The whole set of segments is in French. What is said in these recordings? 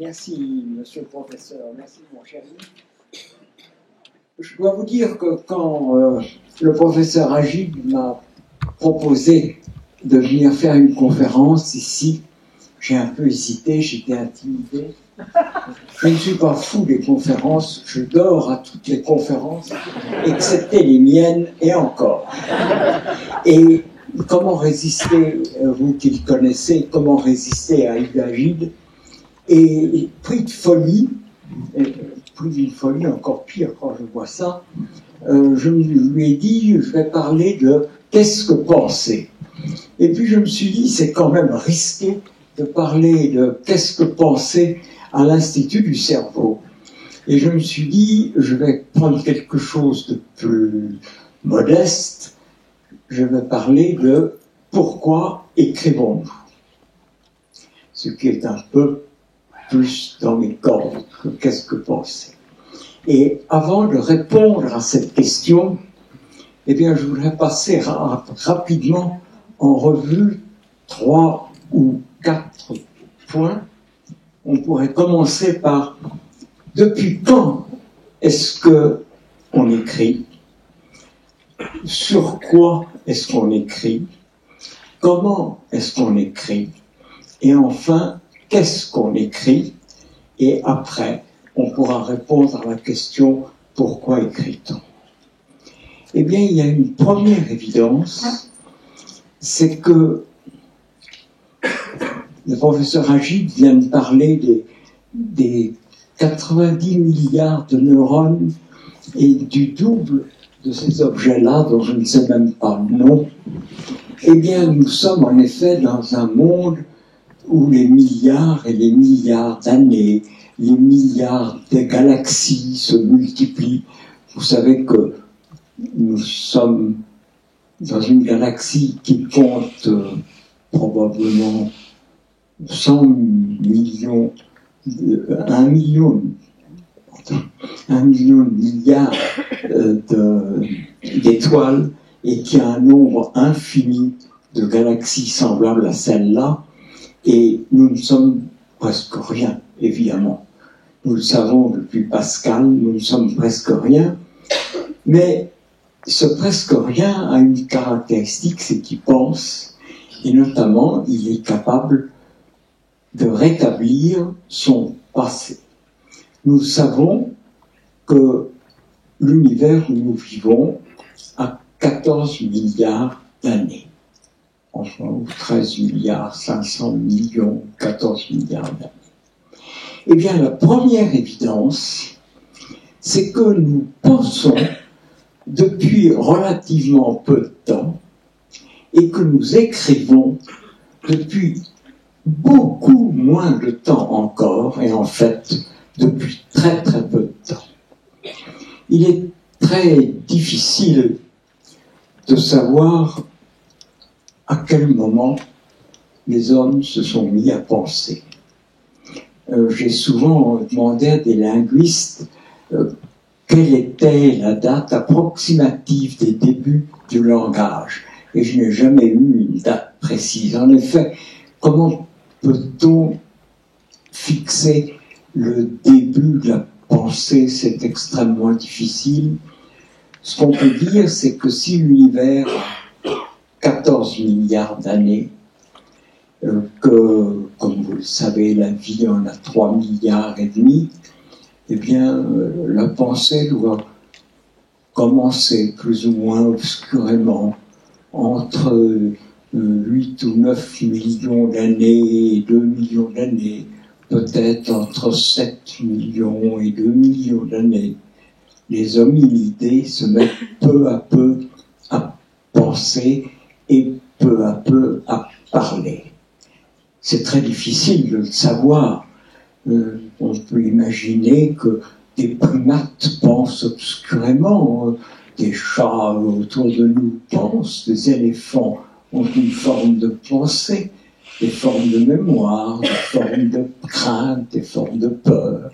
Merci, monsieur le professeur. Merci, mon cher Yves. Je dois vous dire que quand le professeur Agib m'a proposé de venir faire une conférence ici, j'ai un peu hésité, j'étais intimidé. Je ne suis pas fou des conférences, je dors à toutes les conférences, excepté les miennes, et encore. Et comment résister, vous qui le connaissez, comment résister à Yves Agib? Et pris de folie, plus d'une folie, encore pire quand je vois ça, je lui ai dit, je vais parler de qu'est-ce que penser. Et puis je me suis dit, c'est quand même risqué de parler de qu'est-ce que penser à l'Institut du cerveau. Et je me suis dit, je vais prendre quelque chose de plus modeste, je vais parler de pourquoi écrivons-nous. Ce qui est un peu plus dans mes cordes que qu'est-ce que penser. Et avant de répondre à cette question, eh bien, je voudrais passer rapidement en revue 3 ou 4 points. On pourrait commencer par depuis quand est-ce qu'on écrit? Sur quoi est-ce qu'on écrit? Comment est-ce qu'on écrit? Et enfin, qu'est-ce qu'on écrit? Et après, on pourra répondre à la question pourquoi écrit-on? Eh bien, il y a une première évidence, c'est que le professeur Agib vient de parler des 90 milliards de neurones et du double de ces objets-là, dont je ne sais même pas le nom. Eh bien, nous sommes en effet dans un monde où les milliards et les milliards d'années, les milliards de galaxies se multiplient. Vous savez que nous sommes dans une galaxie qui compte probablement 100 millions, 1 million de milliards d'étoiles et qui a un nombre infini de galaxies semblables à celle-là. Et nous ne sommes presque rien, évidemment. Nous le savons depuis Pascal, nous ne sommes presque rien. Mais ce presque rien a une caractéristique, c'est qu'il pense, et notamment, il est capable de rétablir son passé. Nous savons que l'univers où nous vivons a 14 milliards d'années. Enfin, 13 milliards, 500 millions, 14 milliards d'années. Eh bien, la première évidence, c'est que nous pensons depuis relativement peu de temps et que nous écrivons depuis beaucoup moins de temps encore, et en fait, depuis très très peu de temps. Il est très difficile de savoir à quel moment les hommes se sont mis à penser. J'ai souvent demandé à des linguistes quelle était la date approximative des débuts du langage. Et je n'ai jamais eu une date précise. En effet, comment peut-on fixer le début de la pensée? C'est extrêmement difficile. Ce qu'on peut dire, c'est que si l'univers a 14 milliards d'années, que, comme vous le savez, la vie en a 3 milliards et demi, eh bien, la pensée doit commencer plus ou moins obscurément entre 8 ou 9 millions d'années et 2 millions d'années, peut-être entre 7 millions et 2 millions d'années. Les hominidés se mettent peu à peu à penser et peu à peu à parler. C'est très difficile de le savoir. On peut imaginer que des primates pensent obscurément, des chats autour de nous pensent, des éléphants ont une forme de pensée, des formes de mémoire, des formes de crainte, des formes de peur.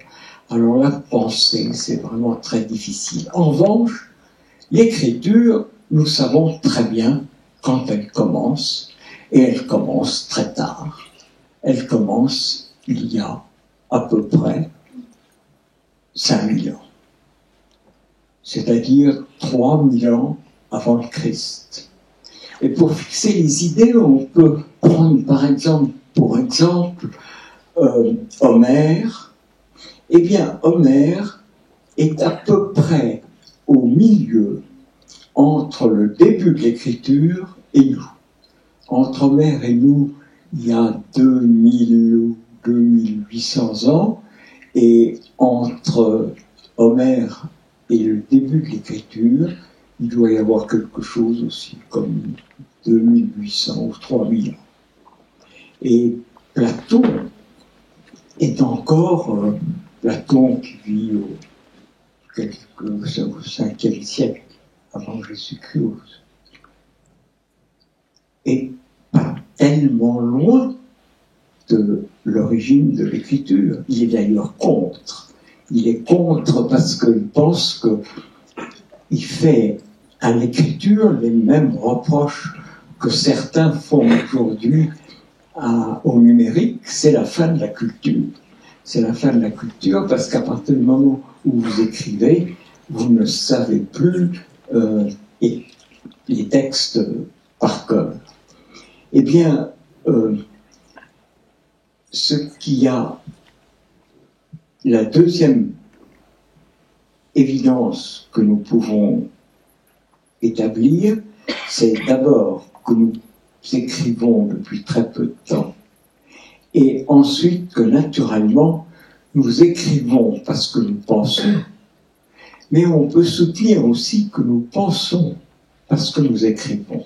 Alors la pensée, c'est vraiment très difficile. En revanche, l'écriture, nous savons très bien quand elle commence, et elle commence très tard. Elle commence il y a à peu près 5000 ans. C'est-à-dire 3000 ans avant le Christ. Et pour fixer les idées, on peut prendre par exemple, Homère. Eh bien, Homère est à peu près au milieu entre le début de l'écriture et nous. Entre Homère et nous, il y a 2000 ou 2800 ans, et entre Homère et le début de l'écriture, il doit y avoir quelque chose aussi comme 2800 ou 3000 ans. Et Platon est encore Platon qui vit au 5e siècle avant Jésus-Christ, est pas tellement loin de l'origine de l'écriture. Il est d'ailleurs contre. Il est contre parce qu'il pense qu'il fait à l'écriture les mêmes reproches que certains font aujourd'hui au numérique. C'est la fin de la culture. C'est la fin de la culture parce qu'à partir du moment où vous écrivez, vous ne savez plus les textes par cœur. Eh bien, ce qui a la deuxième évidence que nous pouvons établir, c'est d'abord que nous écrivons depuis très peu de temps, et ensuite que naturellement nous écrivons parce que nous pensons, mais on peut soutenir aussi que nous pensons parce que nous écrivons.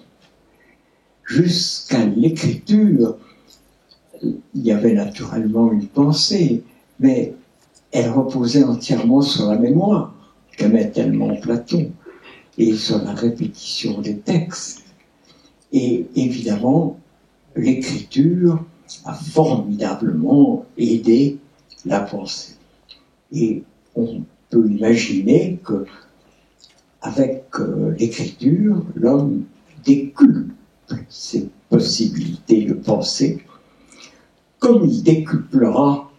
Jusqu'à l'écriture, il y avait naturellement une pensée, mais elle reposait entièrement sur la mémoire, qu'aimait tellement Platon, et sur la répétition des textes. Et évidemment, l'écriture a formidablement aidé la pensée. Et on peut imaginer que, avec l'écriture, l'homme décuple ses possibilités de penser, comme il décuplera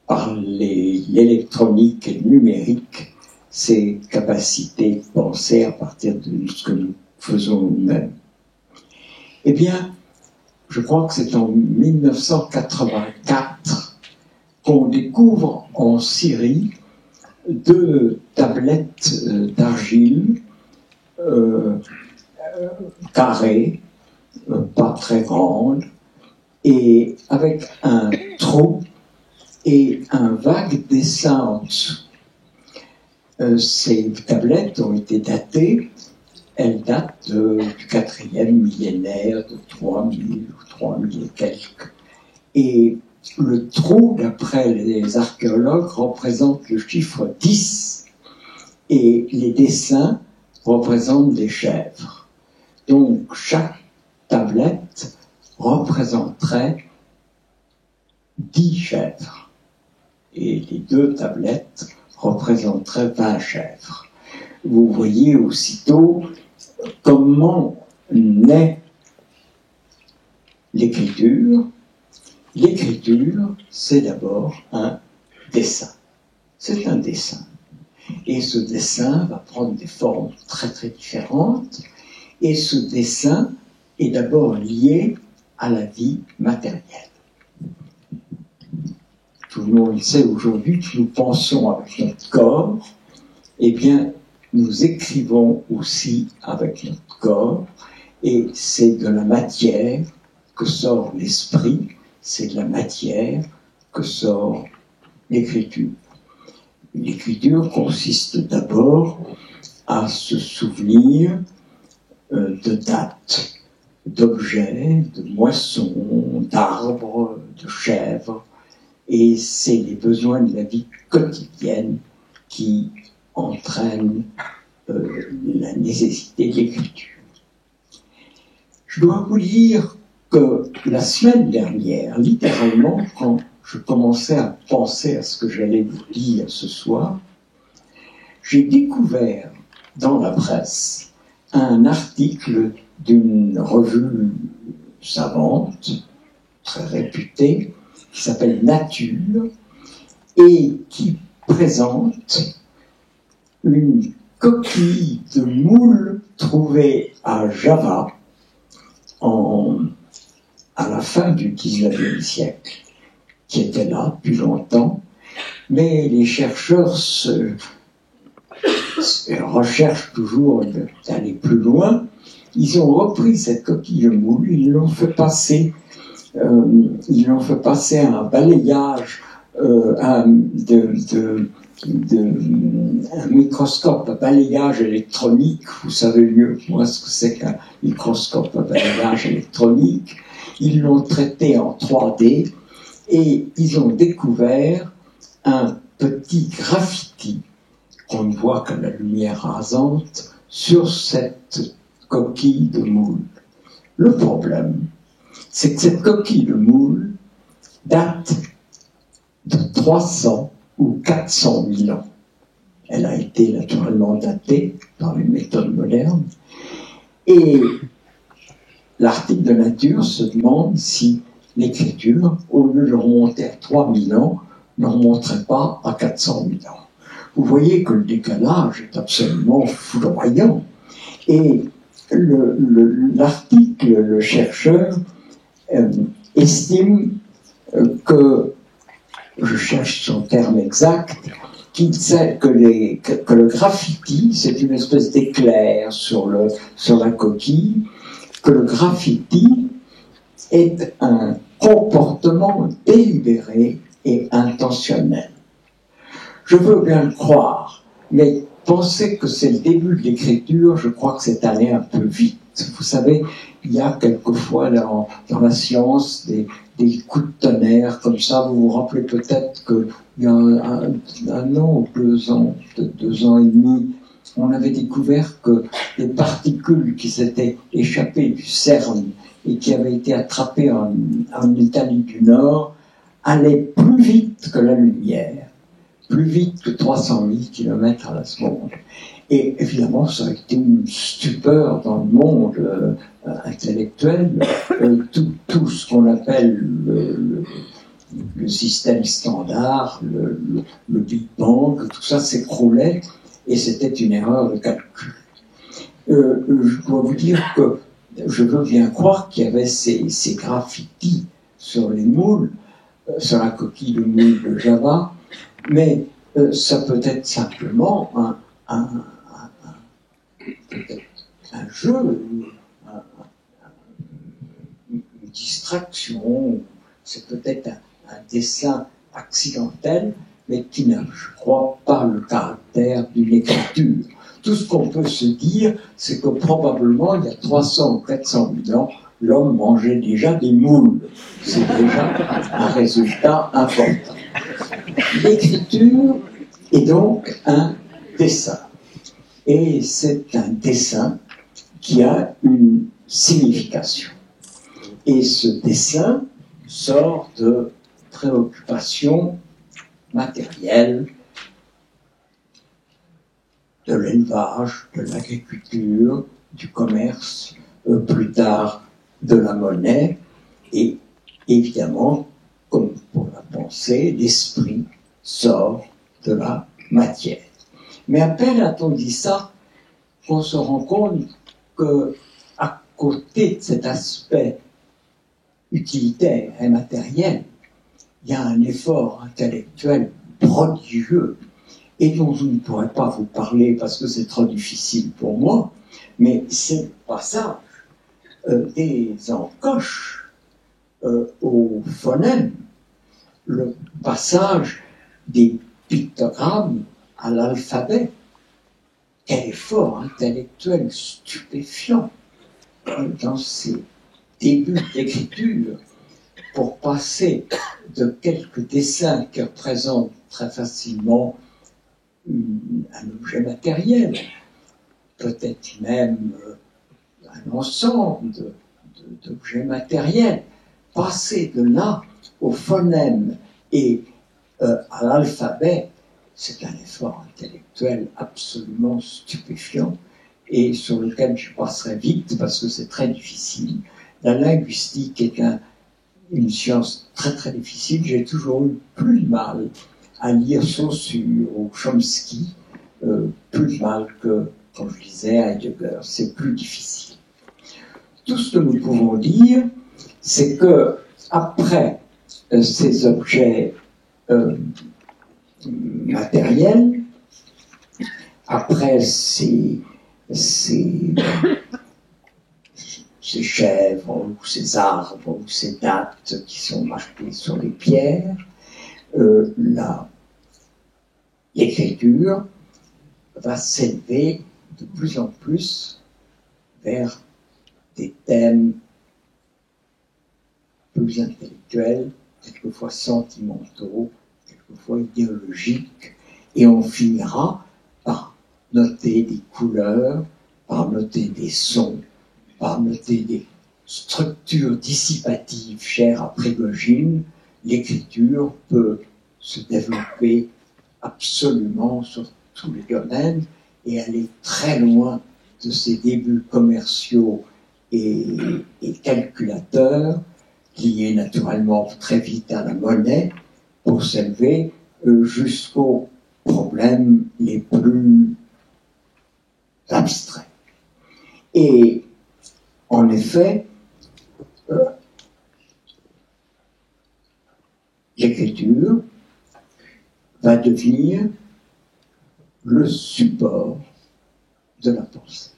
par l'électronique et le numérique ses capacités de penser à partir de ce que nous faisons nous-mêmes. Eh bien, je crois que c'est en 1984 qu'on découvre en Syrie 2 tablettes d'argile carrées, pas très grandes, et avec un trou et un vague dessin en dessous. Ces tablettes ont été datées. Elles datent du 4e millénaire, de 3000 ou 3000 et quelques. Et le trou, d'après les archéologues, représente le chiffre 10, et les dessins représentent des chèvres. Donc chaque tablette représenterait 10 chèvres, et les 2 tablettes représenteraient 20 chèvres. Vous voyez aussitôt comment naît l'écriture. L'écriture, c'est d'abord un dessin. C'est un dessin. Et ce dessin va prendre des formes très très différentes. Et ce dessin est d'abord lié à la vie matérielle. Tout le monde sait aujourd'hui que nous pensons avec notre corps. Eh bien, nous écrivons aussi avec notre corps, et c'est de la matière que sort l'esprit, c'est de la matière que sort l'écriture. L'écriture consiste d'abord à se souvenir de dates, d'objets, de moissons, d'arbres, de chèvres, et c'est les besoins de la vie quotidienne qui entraînent la nécessité de l'écriture. Je dois vous dire que la semaine dernière, littéralement, quand je commençais à penser à ce que j'allais vous dire ce soir, j'ai découvert dans la presse un article d'une revue savante, très réputée, qui s'appelle Nature, et qui présente une coquille de moule trouvée à Java à la fin du XIXe siècle, qui était là depuis longtemps, mais les chercheurs recherchent toujours d'aller plus loin. Ils ont repris cette coquille de moule, ils l'ont fait passer à un balayage, un microscope à balayage électronique. Vous savez mieux que moi ce que c'est qu'un microscope à balayage électronique. Ils l'ont traité en 3D et ils ont découvert un petit graffiti qu'on ne voit qu'à la lumière rasante sur cette coquille de moule. Le problème, c'est que cette coquille de moule date de 300 ou 400 000 ans. Elle a été naturellement datée par les méthodes modernes. Et l'article de Nature se demande si l'écriture, au lieu de remonter à 3000 ans, ne remonterait pas à 400 000 ans. Vous voyez que le décalage est absolument foudroyant. Et l'article, le chercheur, estime que, je cherche son terme exact, que le graffiti, c'est une espèce d'éclair sur la coquille, que le graffiti est un comportement délibéré et intentionnel. Je veux bien le croire, mais penser que c'est le début de l'écriture, je crois que c'est allé un peu vite. Vous savez, il y a quelquefois dans la science des coups de tonnerre comme ça. Vous vous rappelez peut-être qu'il y a un an ou 2 ans, peut-être 2 ans et demi, on avait découvert que des particules qui s'étaient échappées du CERN et qui avaient été attrapées en Italie du Nord allaient plus vite que la lumière, plus vite que 300 000 km à la seconde. Et évidemment, ça a été une stupeur dans le monde intellectuel. Tout ce qu'on appelle le système standard, le Big Bang, tout ça s'écroulait et c'était une erreur de calcul. Je dois vous dire que je veux bien croire qu'il y avait ces graffitis sur les moules, sur la coquille de moule de Java, mais ça peut être simplement un jeu, une distraction, c'est peut-être un dessin accidentel, mais qui n'a, je crois, pas le caractère d'une écriture. Tout ce qu'on peut se dire, c'est que probablement, il y a 300 ou 400 000 ans, l'homme mangeait déjà des moules. C'est déjà un résultat important. L'écriture est donc un dessin. Et c'est un dessin qui a une signification. Et ce dessin sort de préoccupations matérielles, de l'élevage, de l'agriculture, du commerce, plus tard de la monnaie, et évidemment, comme pour la pensée, l'esprit sort de la matière. Mais à peine a-t-on dit ça, qu'on se rend compte qu'à côté de cet aspect utilitaire et matériel, il y a un effort intellectuel prodigieux et dont je ne pourrais pas vous parler parce que c'est trop difficile pour moi, mais c'est le passage des encoches au phonème, le passage des pictogrammes à l'alphabet. Quel effort intellectuel stupéfiant dans ces débuts d'écriture pour passer de quelques dessins qui représentent très facilement un objet matériel, peut-être même un ensemble d'objets matériels, passer de là au phonème et à l'alphabet, c'est un effort intellectuel absolument stupéfiant et sur lequel je passerai vite parce que c'est très difficile. La linguistique est une science très très difficile. J'ai toujours eu plus de mal à lire Saussure ou Chomsky plus mal que, comme je disais, Heidegger. C'est plus difficile. Tout ce que nous pouvons dire, c'est que après ces objets matériels, après ces chèvres ou ces arbres ou ces dates qui sont marquées sur les pierres, l'écriture va s'élever de plus en plus vers des thèmes plus intellectuels, quelquefois sentimentaux, quelquefois idéologiques, et on finira par noter des couleurs, par noter des sons, par noter des structures dissipatives chères à Prigogine. L'écriture peut se développer absolument sur tous les domaines et aller très loin de ses débuts commerciaux et calculateurs, liés naturellement très vite à la monnaie, pour s'élever jusqu'aux problèmes les plus abstraits. Et en effet, l'écriture va devenir le support de la pensée.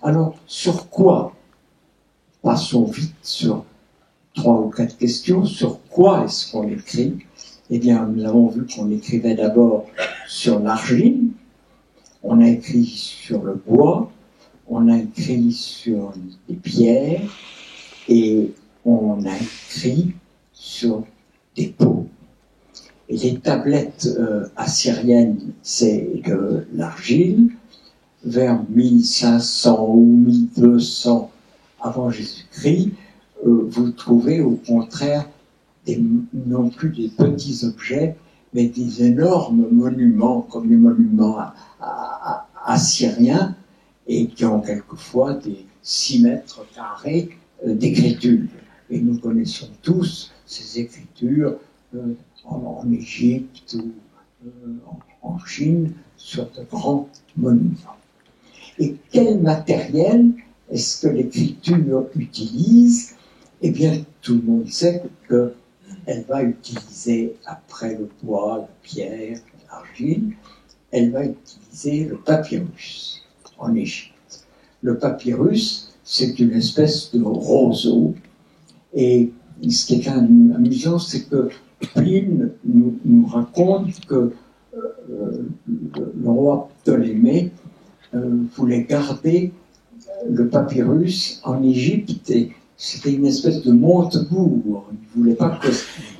Alors, sur quoi? Passons vite sur 3 ou 4 questions. Sur quoi est-ce qu'on écrit? Eh bien, nous avons vu qu'on écrivait d'abord sur l'argile, on a écrit sur le bois, on a écrit sur des pierres et on a écrit sur des peaux. Et les tablettes assyriennes, c'est de l'argile. Vers 1500 ou 1200 avant Jésus-Christ, vous trouvez au contraire non plus des petits objets, mais des énormes monuments, comme les monuments assyriens, et qui ont quelquefois des 6 mètres carrés d'écriture. Et nous connaissons tous ces écritures en Égypte ou en Chine, sur de grands monuments. Et quel matériel est-ce que l'écriture utilise? Eh bien, tout le monde sait qu'elle va utiliser, après le bois, la pierre, l'argile, elle va utiliser le papyrus en Égypte. Le papyrus, c'est une espèce de roseau. Et ce qui est amusant, c'est que Pline nous raconte que le roi Ptolémée voulait garder le papyrus en Égypte, et c'était une espèce de Montebourg. Il voulait pas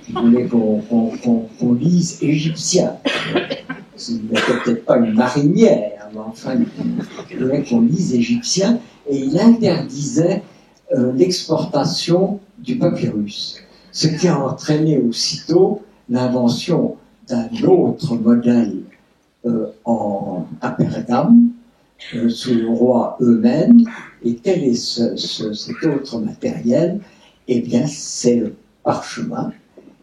il voulait qu'on lise égyptien. Ce n'était peut-être pas une marinière, mais enfin, il voulait qu'on lise égyptien, et il interdisait l'exportation du papyrus. Ce qui a entraîné aussitôt l'invention d'un autre modèle à Pergame, sous le roi Eumène. Et quel est cet autre matériel? Eh bien, c'est le parchemin.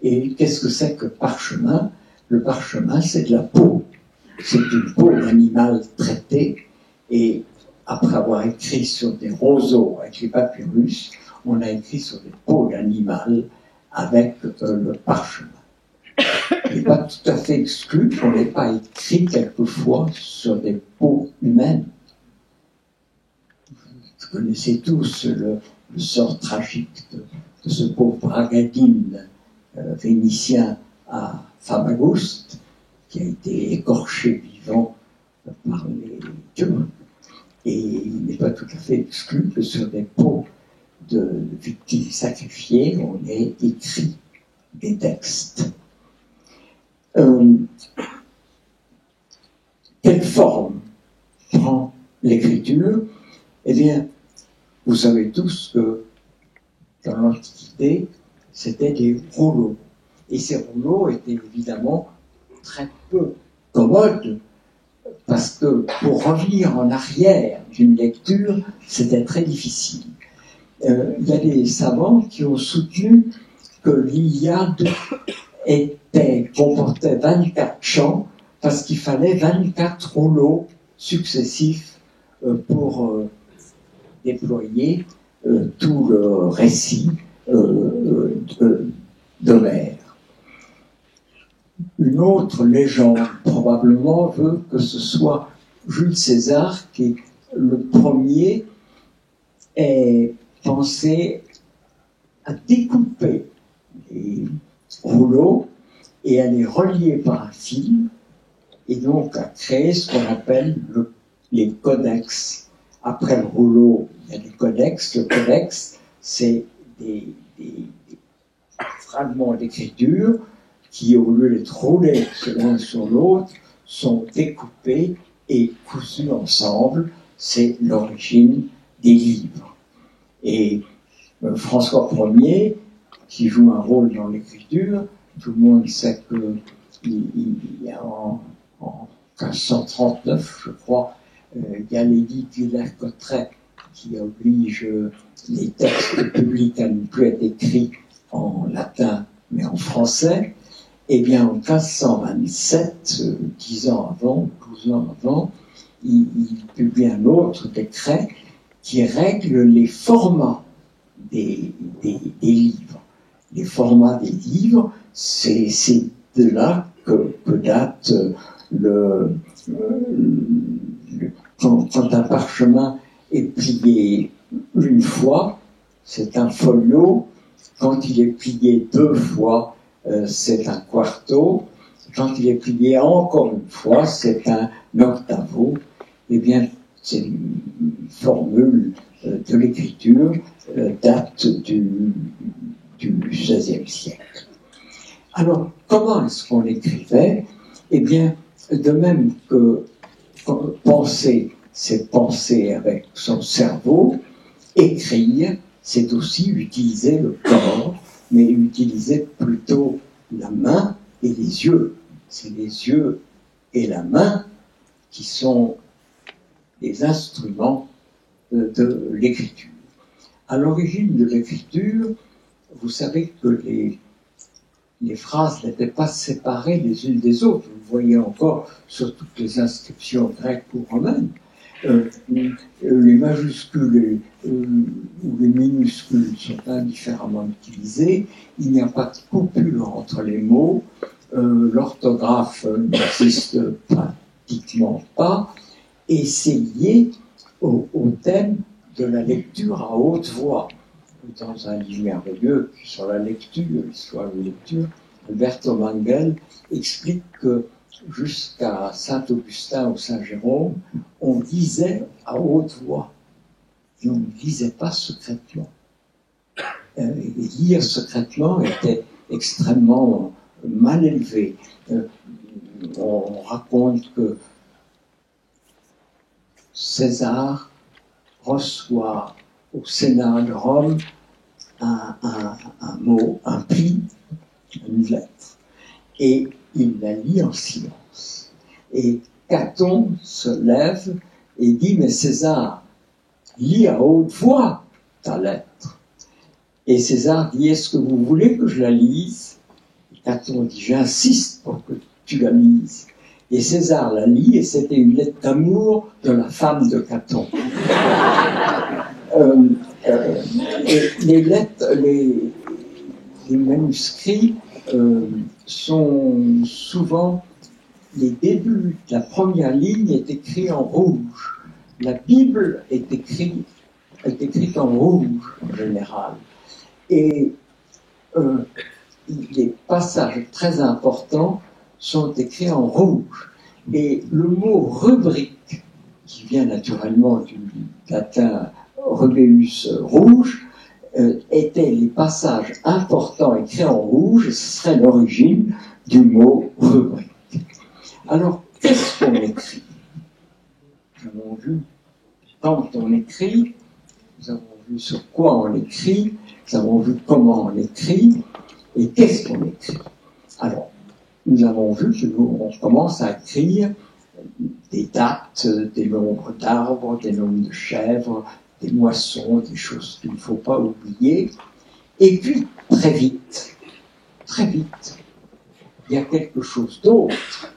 Et qu'est-ce que c'est que parchemin? Le parchemin, c'est de la peau. C'est une peau d'animal traité. Et après avoir écrit sur des roseaux avec les papyrus, on a écrit sur des peaux d'animal avec le parchemin. Il n'est pas tout à fait exclu qu'on n'ait pas écrit quelquefois sur des peaux humaines. Vous connaissez tous le sort tragique de ce pauvre Bragadine vénitien à Famagouste, qui a été écorché vivant par les Turcs. Et il n'est pas tout à fait exclu que sur des peaux de victimes sacrifiées, on ait écrit des textes. Quelle forme prend l'écriture? Eh bien, vous savez tous que dans l'Antiquité, c'était des rouleaux. Et ces rouleaux étaient évidemment très peu commodes, parce que pour revenir en arrière d'une lecture, c'était très difficile. Il y a des savants qui ont soutenu que l'Iliade comportait 24 chants parce qu'il fallait 24 rouleaux successifs pour déployer tout le récit d'Homère. Une autre légende probablement veut que ce soit Jules César qui, le premier, ait pensé à découper les rouleaux et à les relier par un fil, et donc à créer ce qu'on appelle les codex. Après le rouleau, il y a des codex. Le codex, c'est des fragments d'écriture qui, au lieu d'être roulés l'un sur l'autre, sont découpés et cousus ensemble. C'est l'origine des livres. Et François Ier, qui joue un rôle dans l'écriture, tout le monde sait que en 1539, je crois, il y a l'édit Villers-Cotterêts qui oblige les textes publics à ne plus être écrits en latin mais en français. Eh bien, en 1527, 10 ans avant, 12 ans avant, il publie un autre décret qui règle les formats des livres. Les formats des livres, c'est de là que date quand un parchemin est plié une fois, c'est un folio. Quand il est plié 2 fois, c'est un quarto. Quand il est plié encore une fois, c'est un octavo. Eh bien, c'est une formule de l'écriture date du XVIe siècle. Alors, comment est-ce qu'on écrivait? Eh bien, de même que penser, c'est penser avec son cerveau, écrire, c'est aussi utiliser le corps, mais utiliser plutôt la main et les yeux. C'est les yeux et la main qui sont les instruments de l'écriture. À l'origine de l'écriture, vous savez que les phrases n'étaient pas séparées les unes des autres. Vous le voyez encore sur toutes les inscriptions grecques ou romaines. Les majuscules ou les minuscules sont indifféremment utilisés. Il n'y a pas de coupure entre les mots. L'orthographe n'existe pratiquement pas. Et c'est lié au thème de la lecture à haute voix. Dans un livre merveilleux sur la lecture, l'histoire de la lecture, Alberto Manguel explique que jusqu'à Saint-Augustin ou Saint-Jérôme, on lisait à haute voix et on ne lisait pas secrètement. Lire secrètement était extrêmement mal élevé. On raconte que César reçoit au Sénat de Rome un mot, un pli, une lettre, et il la lit en silence. Et Caton se lève et dit: mais César, lis à haute voix ta lettre. Et César dit: est-ce que vous voulez que je la lise? Et Caton dit: j'insiste pour que tu la lises. Et César la lit, et c'était une lettre d'amour de la femme de Caton. Et les lettres, les manuscrits sont souvent, les débuts, la première ligne est écrite en rouge. La Bible est écrite en rouge en général. Et les passages très importants sont écrits en rouge. Et le mot rubrique, qui vient naturellement du latin rubeus, rouge, étaient les passages importants écrits en rouge, et ce serait l'origine du mot rubrique. Alors, qu'est-ce qu'on écrit? Nous avons vu quand on écrit, nous avons vu sur quoi on écrit, nous avons vu comment on écrit, et qu'est-ce qu'on écrit? Alors, nous avons vu qu'on commence à écrire des dates, des nombres d'arbres, des nombres de chèvres, des moissons, des choses qu'il ne faut pas oublier. Et puis, très vite, il y a quelque chose d'autre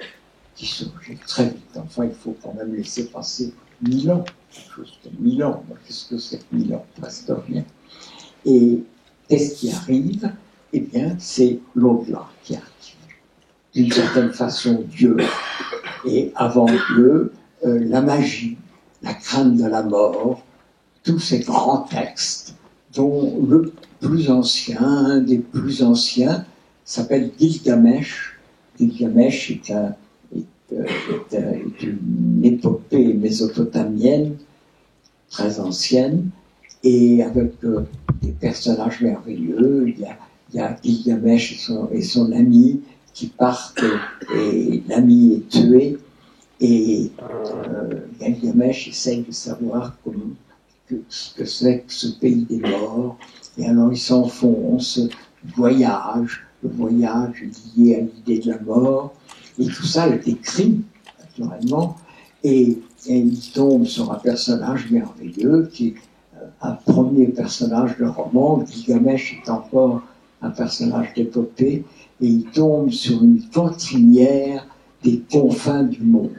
qui surgit très vite. Enfin, il faut quand même laisser passer 1000 ans, quelque chose comme 1000 ans. Qu'est-ce que c'est que 1000 ans? Presque rien. Et qu'est-ce qui arrive? Eh bien, c'est l'au-delà qui arrive. D'une certaine façon, Dieu. Et avant Dieu, la magie, la crainte de la mort, tous ces grands textes, dont le plus ancien, un des plus anciens, s'appelle Gilgamesh. Gilgamesh est une épopée mésopotamienne très ancienne, et avec des personnages merveilleux. Il y a Gilgamesh et son ami qui partent, et l'ami est tué, et Gilgamesh essaye de savoir ce que c'est que ce pays des morts, et alors il s'enfonce, le voyage lié à l'idée de la mort, et tout ça est écrit, naturellement, et il tombe sur un personnage merveilleux qui est un premier personnage de roman. Gilgamesh est encore un personnage d'épopée, et il tombe sur une cantinière des confins du monde.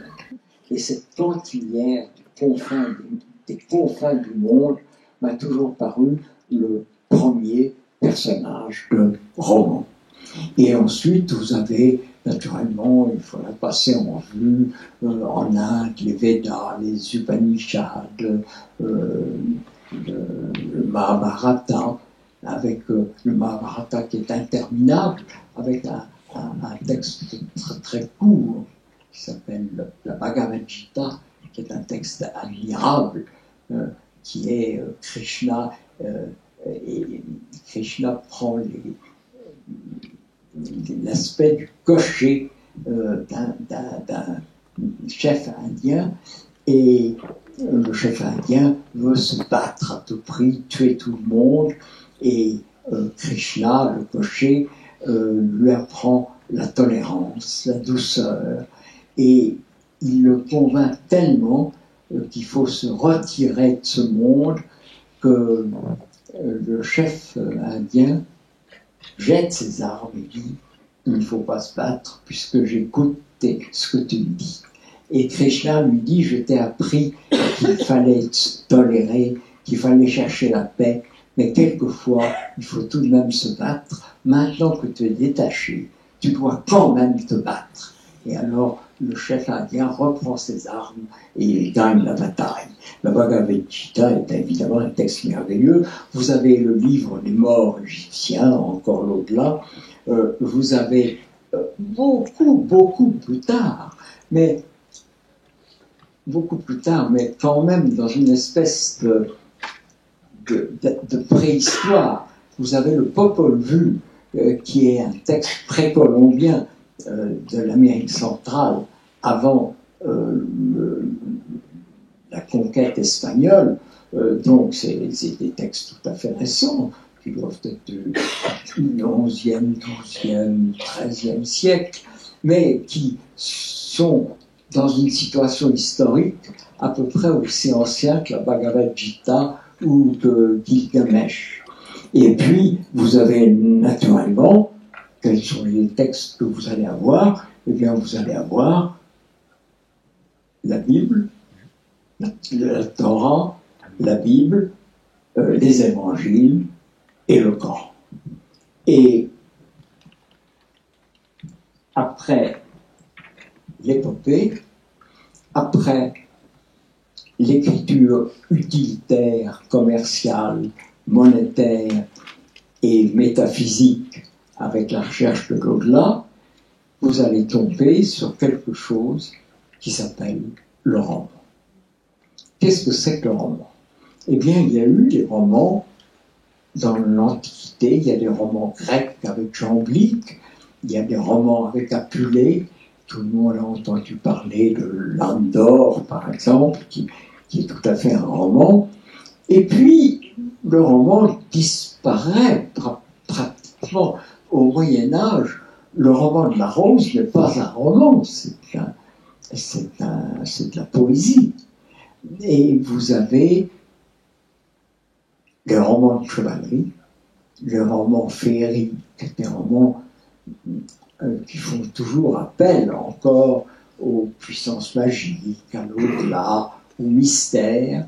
Et cette cantinière des confins du monde m'a toujours paru le premier personnage de roman. Et ensuite, vous avez, naturellement, il faut la passer en revue, en Inde, les Védas, les Upanishads, le Mahabharata, avec le Mahabharata qui est interminable, avec un texte très, très court qui s'appelle la Bhagavad Gita, qui est un texte admirable, qui est Krishna, et Krishna prend l'aspect du cocher d'un chef indien, et le chef indien veut se battre à tout prix, tuer tout le monde, et Krishna, le cocher, lui apprend la tolérance, la douceur, et il le convainc tellement qu'il faut se retirer de ce monde que le chef indien jette ses armes et dit « Il ne faut pas se battre puisque j'écoute ce que tu me dis. » Et Krishna lui dit « Je t'ai appris qu'il fallait tolérer, qu'il fallait chercher la paix, mais quelquefois, il faut tout de même se battre. Maintenant que tu es détaché, tu dois quand même te battre. » Et alors, le chef indien reprend ses armes et il gagne la bataille. La Bhagavad Gita est évidemment un texte merveilleux. Vous avez le livre des morts égyptiens, encore l'au-delà. Vous avez beaucoup plus tard, mais quand même dans une espèce de préhistoire. Vous avez le Popol Vuh, qui est un texte précolombien de l'Amérique centrale avant la conquête espagnole. Donc c'est des textes tout à fait récents, qui doivent être du 11e, 12e, 13e siècle, mais qui sont dans une situation historique à peu près aussi ancienne que la Bhagavad Gita ou que Gilgamesh. Et puis, vous avez naturellement, quels sont les textes que vous allez avoir? Eh bien, vous allez avoir la Bible, la Torah, la Bible, les évangiles et le Coran. Et après l'épopée, après l'écriture utilitaire, commerciale, monétaire et métaphysique avec la recherche de l'au-delà, vous allez tomber sur quelque chose qui s'appelle le roman. Qu'est-ce que c'est que le roman? Eh bien, il y a eu des romans dans l'Antiquité, il y a des romans grecs avec Jamblique, il y a des romans avec Apulée, tout le monde a entendu parler de Landor, par exemple, qui est tout à fait un roman. Et puis, le roman disparaît pratiquement au Moyen-Âge. Le roman de la Rose n'est pas un roman, c'est de la poésie. Et vous avez les romans de chevalerie, les romans féeriques, des romans qui font toujours appel encore aux puissances magiques, à l'au-delà, au mystère.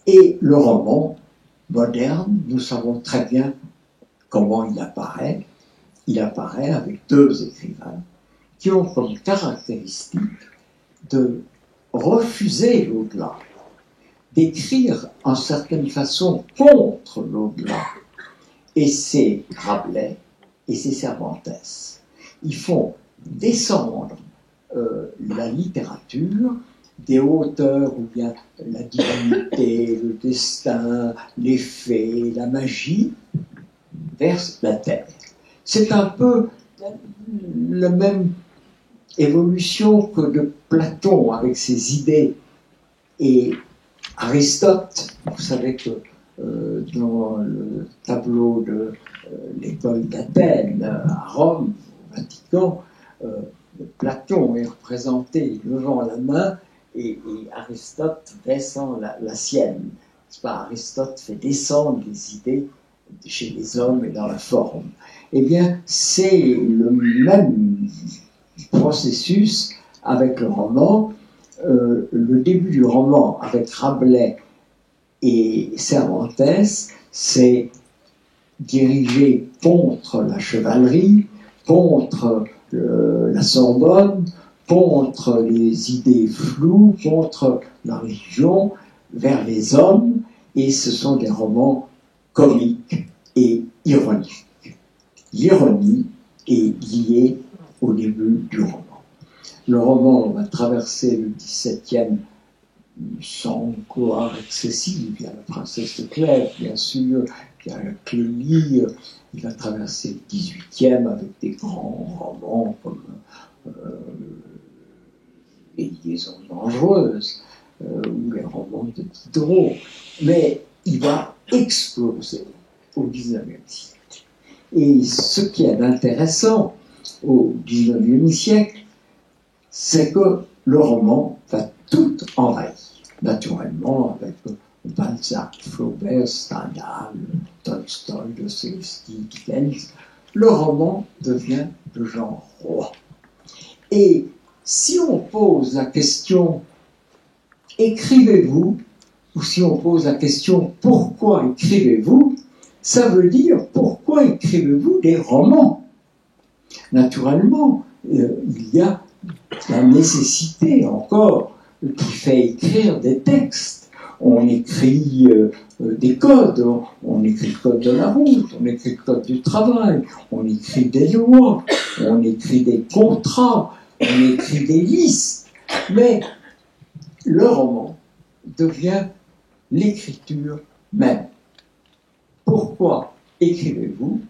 Et le roman moderne, nous savons très bien comment il apparaît. Il apparaît avec deux écrivains qui ont comme caractéristique de refuser l'au-delà, d'écrire en certaine façon contre l'au-delà. Et c'est Rabelais et c'est Cervantes. Ils font descendre la littérature des hauteurs où il y a la divinité, le destin, les fées, la magie, vers la terre. C'est un peu la même évolution que de Platon avec ses idées et Aristote. Vous savez que dans le tableau de l'école d'Athènes à Rome, au Vatican, Platon est représenté levant la main et Aristote descend la sienne. C'est pas, Aristote fait descendre les idées chez les hommes et dans la forme. Eh bien, c'est le même processus avec le roman. Le début du roman avec Rabelais et Cervantes, c'est dirigé contre la chevalerie, contre la Sorbonne, contre les idées floues, contre la religion, vers les hommes, et ce sont des romans comiques et ironiques. L'ironie est liée au début du roman. Le roman va traverser le XVIIe sans gloire excessive. Il y a la princesse de Clèves, bien sûr, il y a Clélie. Il va traverser le XVIIIe avec des grands romans comme Les liaisons dangereuses ou les romans de Diderot. Mais il va exploser au XIXe siècle. Et ce qui est intéressant au XIXe siècle, c'est que le roman va tout envahir, naturellement, avec Balzac, Flaubert, Stendhal, Tolstoï, Dostoïevski, Dickens. Le roman devient le genre roi. Et si on pose la question « écrivez-vous » ou si on pose la question « pourquoi écrivez-vous » ça veut dire « pourquoi écrivez-vous des romans » Naturellement, il y a la nécessité encore qui fait écrire des textes. On écrit des codes, on écrit le code de la route, on écrit le code du travail, on écrit des lois, on écrit des contrats, on écrit des listes. Mais le roman devient l'écriture même. Pourquoi écrivez-vous?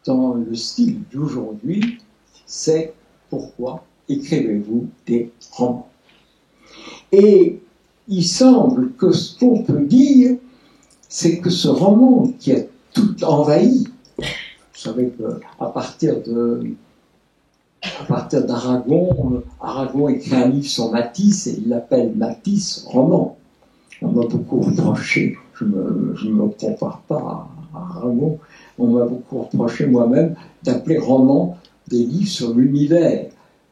Dans le style d'aujourd'hui, c'est pourquoi écrivez-vous des romans. Et il semble que ce qu'on peut dire, c'est que ce roman qui a tout envahi, vous savez qu'à partir d'Aragon, Aragon écrit un livre sur Matisse et il l'appelle Matisse roman. On m'a beaucoup reproché, je ne me compare pas à Aragon, on m'a beaucoup reproché moi-même d'appeler roman des livres sur l'univers,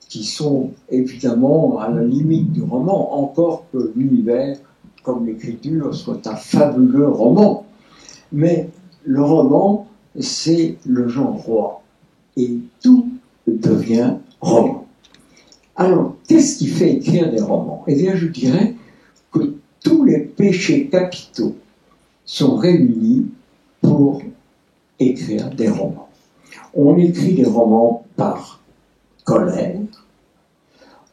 qui sont évidemment à la limite du roman, encore que l'univers, comme l'écriture, soit un fabuleux roman. Mais le roman, c'est le genre roi, et tout devient roman. Alors, qu'est-ce qui fait écrire des romans? Eh bien, je dirais que tous les péchés capitaux sont réunis pour écrire des romans. On écrit des romans par colère,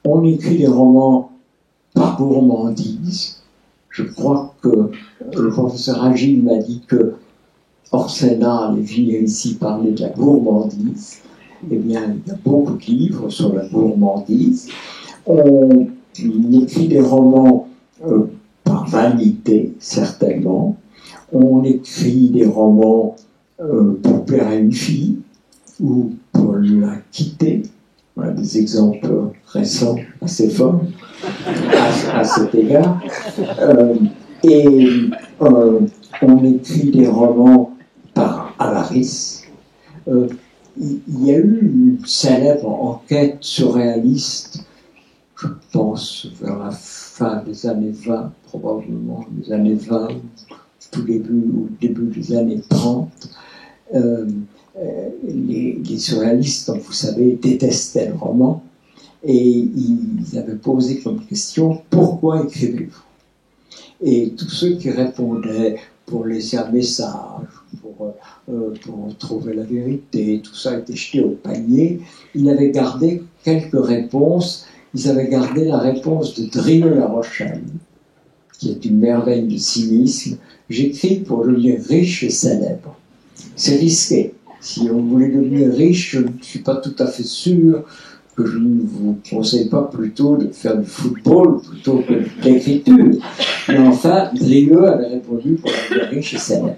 on écrit des romans par gourmandise. Je crois que le professeur Agile m'a dit que Orsenna avait ici parler de la gourmandise. Eh bien, il y a beaucoup de livres sur la gourmandise. On écrit des romans par vanité, certainement. On écrit des romans pour plaire à une fille ou pour la quitter. Voilà des exemples récents assez forts à cet égard. On écrit des romans par avarice. il y a eu une célèbre enquête surréaliste, je pense vers la fin des années 20, probablement des années 20, tout début, ou début des années 30. Les surréalistes, comme vous savez, détestaient le roman, et ils avaient posé comme question « Pourquoi écrivez-vous » Et tous ceux qui répondaient pour laisser un message, pour trouver la vérité, tout ça a été jeté au panier. Ils avaient gardé quelques réponses. Ils avaient gardé la réponse de Drieux-La Rochelle, qui est une merveille de cynisme. J'écris pour devenir riche et célèbre. C'est risqué. Si on voulait devenir riche, je ne suis pas tout à fait sûr que je ne vous conseille pas plutôt de faire du football plutôt que de l'écriture. Mais enfin, Drieux avait répondu pour devenir riche et célèbre.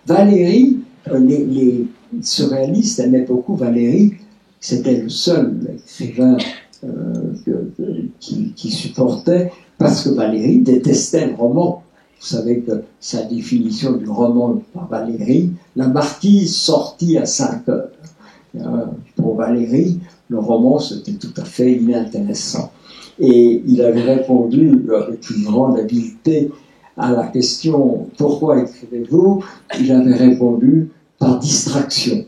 Valéry, les surréalistes aimaient beaucoup Valéry, c'était le seul écrivain qui supportait, parce que Valéry détestait le roman. Vous savez que sa définition du roman par Valéry, la marquise sortit à 5 heures. Pour Valéry, le roman c'était tout à fait inintéressant. Et il avait répondu avec une grande habileté à la question « Pourquoi écrivez-vous » Il avait répondu « Par distraction »,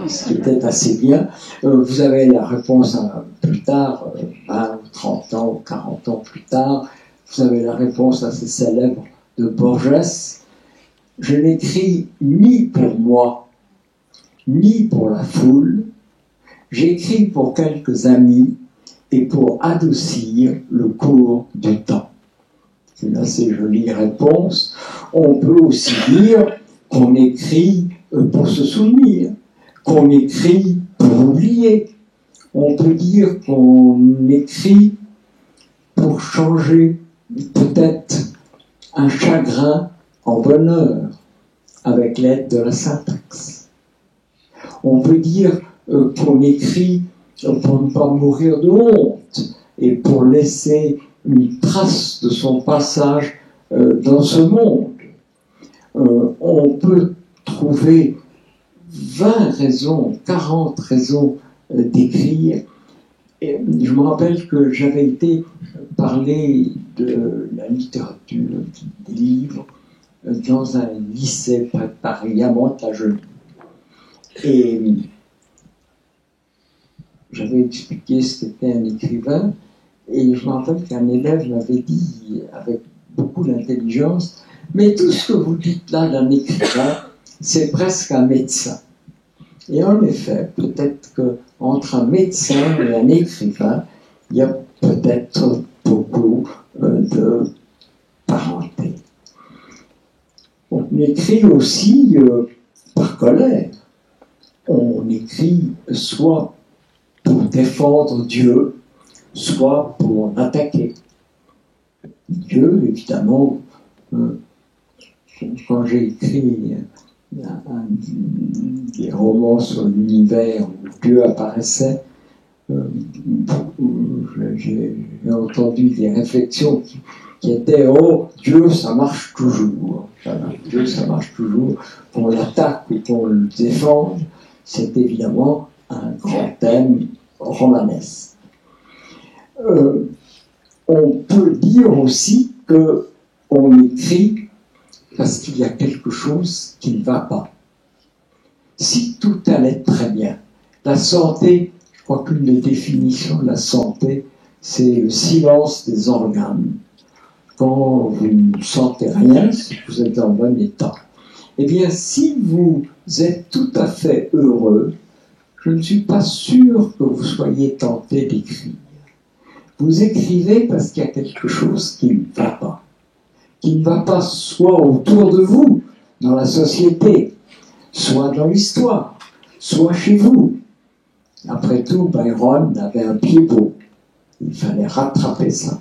ce qui était assez bien. Vous avez la réponse plus tard, 20 ou 30 ans ou 40 ans plus tard, vous avez la réponse assez célèbre de Borges. « Je n'écris ni pour moi, ni pour la foule, j'écris pour quelques amis et pour adoucir le cours du temps. » C'est une assez jolie réponse. On peut aussi dire qu'on écrit pour se souvenir, qu'on écrit pour oublier. On peut dire qu'on écrit pour changer peut-être un chagrin en bonheur avec l'aide de la syntaxe. On peut dire qu'on écrit pour ne pas mourir de honte et pour laisser une trace de son passage dans ce monde. On peut trouver 20 raisons, 40 raisons d'écrire. Et je me rappelle que j'avais été parler de la littérature, des livres, dans un lycée près de Paris, à Mantes-la-Jolie. Et j'avais expliqué ce qu'était un écrivain, et je me rappelle qu'un élève m'avait dit, avec beaucoup d'intelligence, « Mais tout ce que vous dites là d'un écrivain, c'est presque un médecin. » Et en effet, peut-être qu'entre un médecin et un écrivain, il y a peut-être beaucoup de parenté. On écrit aussi par colère. On écrit soit pour défendre Dieu, soit pour l'attaquer. Dieu, évidemment, quand j'ai écrit des romans sur l'univers où Dieu apparaissait, j'ai entendu des réflexions qui étaient « Oh, Dieu, ça marche toujours. Dieu, ça marche toujours. » Qu'on l'attaque ou qu'on le défende, c'est évidemment un grand thème romanesque. On peut dire aussi qu'on écrit parce qu'il y a quelque chose qui ne va pas. Si tout allait très bien, la santé, je crois qu'une des définitions de la santé, c'est le silence des organes. Quand vous ne sentez rien, c'est que vous êtes en bon état. Eh bien, si vous êtes tout à fait heureux, je ne suis pas sûr que vous soyez tenté d'écrire. Vous écrivez parce qu'il y a quelque chose qui ne va pas. Qui ne va pas soit autour de vous, dans la société, soit dans l'histoire, soit chez vous. Après tout, Byron avait un pied beau. Il fallait rattraper ça.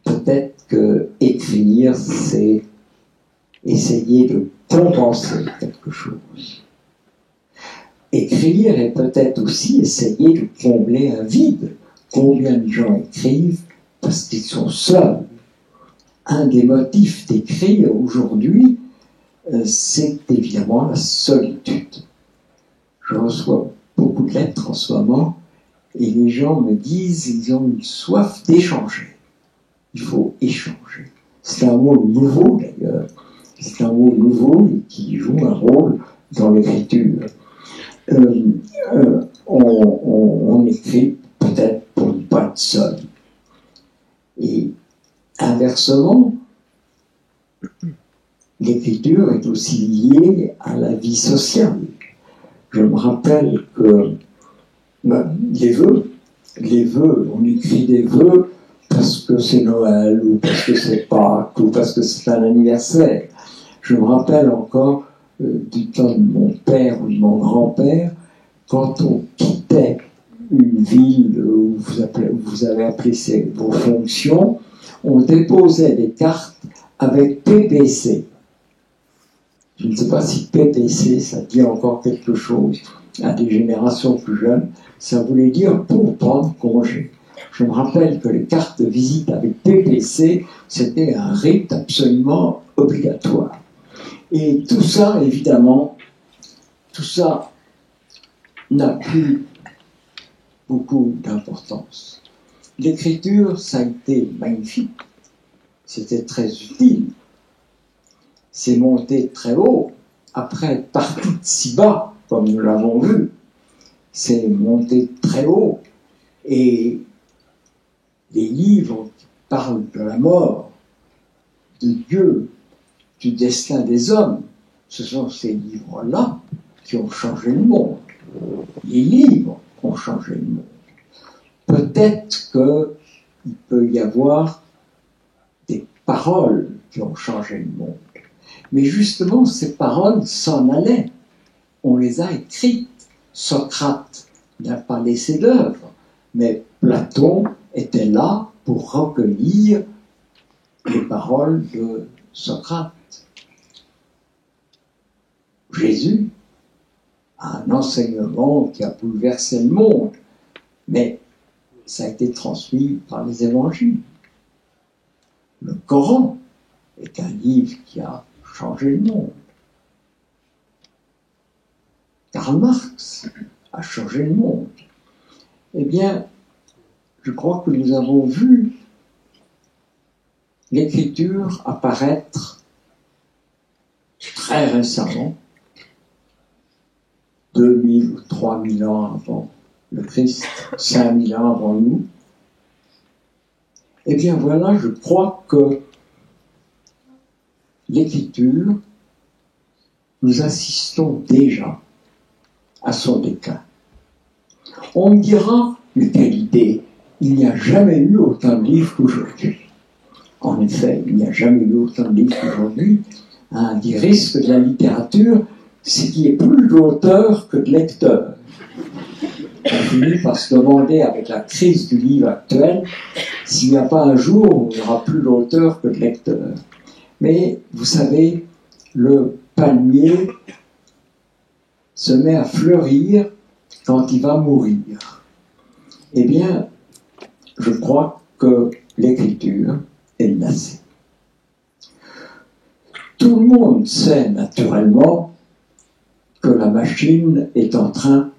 Peut-être que écrire, c'est essayer de compenser quelque chose. Écrire est peut-être aussi essayer de combler un vide. Combien de gens écrivent parce qu'ils sont seuls? Un des motifs d'écrire aujourd'hui, c'est évidemment la solitude. Je reçois beaucoup de lettres en ce moment, et les gens me disent qu'ils ont une soif d'échanger. Il faut échanger. C'est un mot nouveau d'ailleurs. C'est un mot nouveau qui joue un rôle dans l'écriture. On écrit peut-être pour ne pas être seul. Et inversement, l'écriture est aussi liée à la vie sociale. Je me rappelle que les vœux, on écrit des vœux parce que c'est Noël, ou parce que c'est Pâques, ou parce que c'est un anniversaire. Je me rappelle encore du temps de mon père ou de mon grand-père, quand on quittait une ville où vous avez appelé vos fonctions, on déposait des cartes avec PPC. Je ne sais pas si PPC, ça dit encore quelque chose à des générations plus jeunes. Ça voulait dire pour prendre congé. Je me rappelle que les cartes de visite avec PPC, c'était un rite absolument obligatoire. Et tout ça, évidemment, tout ça n'a plus beaucoup d'importance. L'écriture, ça a été magnifique. C'était très utile. C'est monté très haut, après être parti de si bas, comme nous l'avons vu. C'est monté très haut. Et les livres qui parlent de la mort, de Dieu, du destin des hommes, ce sont ces livres-là qui ont changé le monde. Les livres ont changé le monde. Peut-être qu'il peut y avoir des paroles qui ont changé le monde. Mais justement, ces paroles s'en allaient. On les a écrites. Socrate n'a pas laissé d'œuvre, mais Platon était là pour recueillir les paroles de Socrate. Jésus a un enseignement qui a bouleversé le monde, mais ça a été transmis par les évangiles. Le Coran est un livre qui a changé le monde. Karl Marx a changé le monde. Eh bien, je crois que nous avons vu l'écriture apparaître très récemment, 2000 ou 3000 ans avant le Christ, 5000 ans avant nous. Eh bien voilà, je crois que l'écriture, nous assistons déjà à son déclin. On me dira, mais quelle idée, il n'y a jamais eu autant de livres qu'aujourd'hui. En effet, il n'y a jamais eu autant de livres qu'aujourd'hui. Un des risques de la littérature, c'est qu'il n'y ait plus d'auteurs que de lecteurs. On finit par se demander, avec la crise du livre actuel, s'il n'y a pas un jour où il n'y aura plus d'auteurs que de lecteurs. Mais, vous savez, le palmier se met à fleurir quand il va mourir. Eh bien, je crois que l'écriture est menacée. Tout le monde sait naturellement que la machine est en train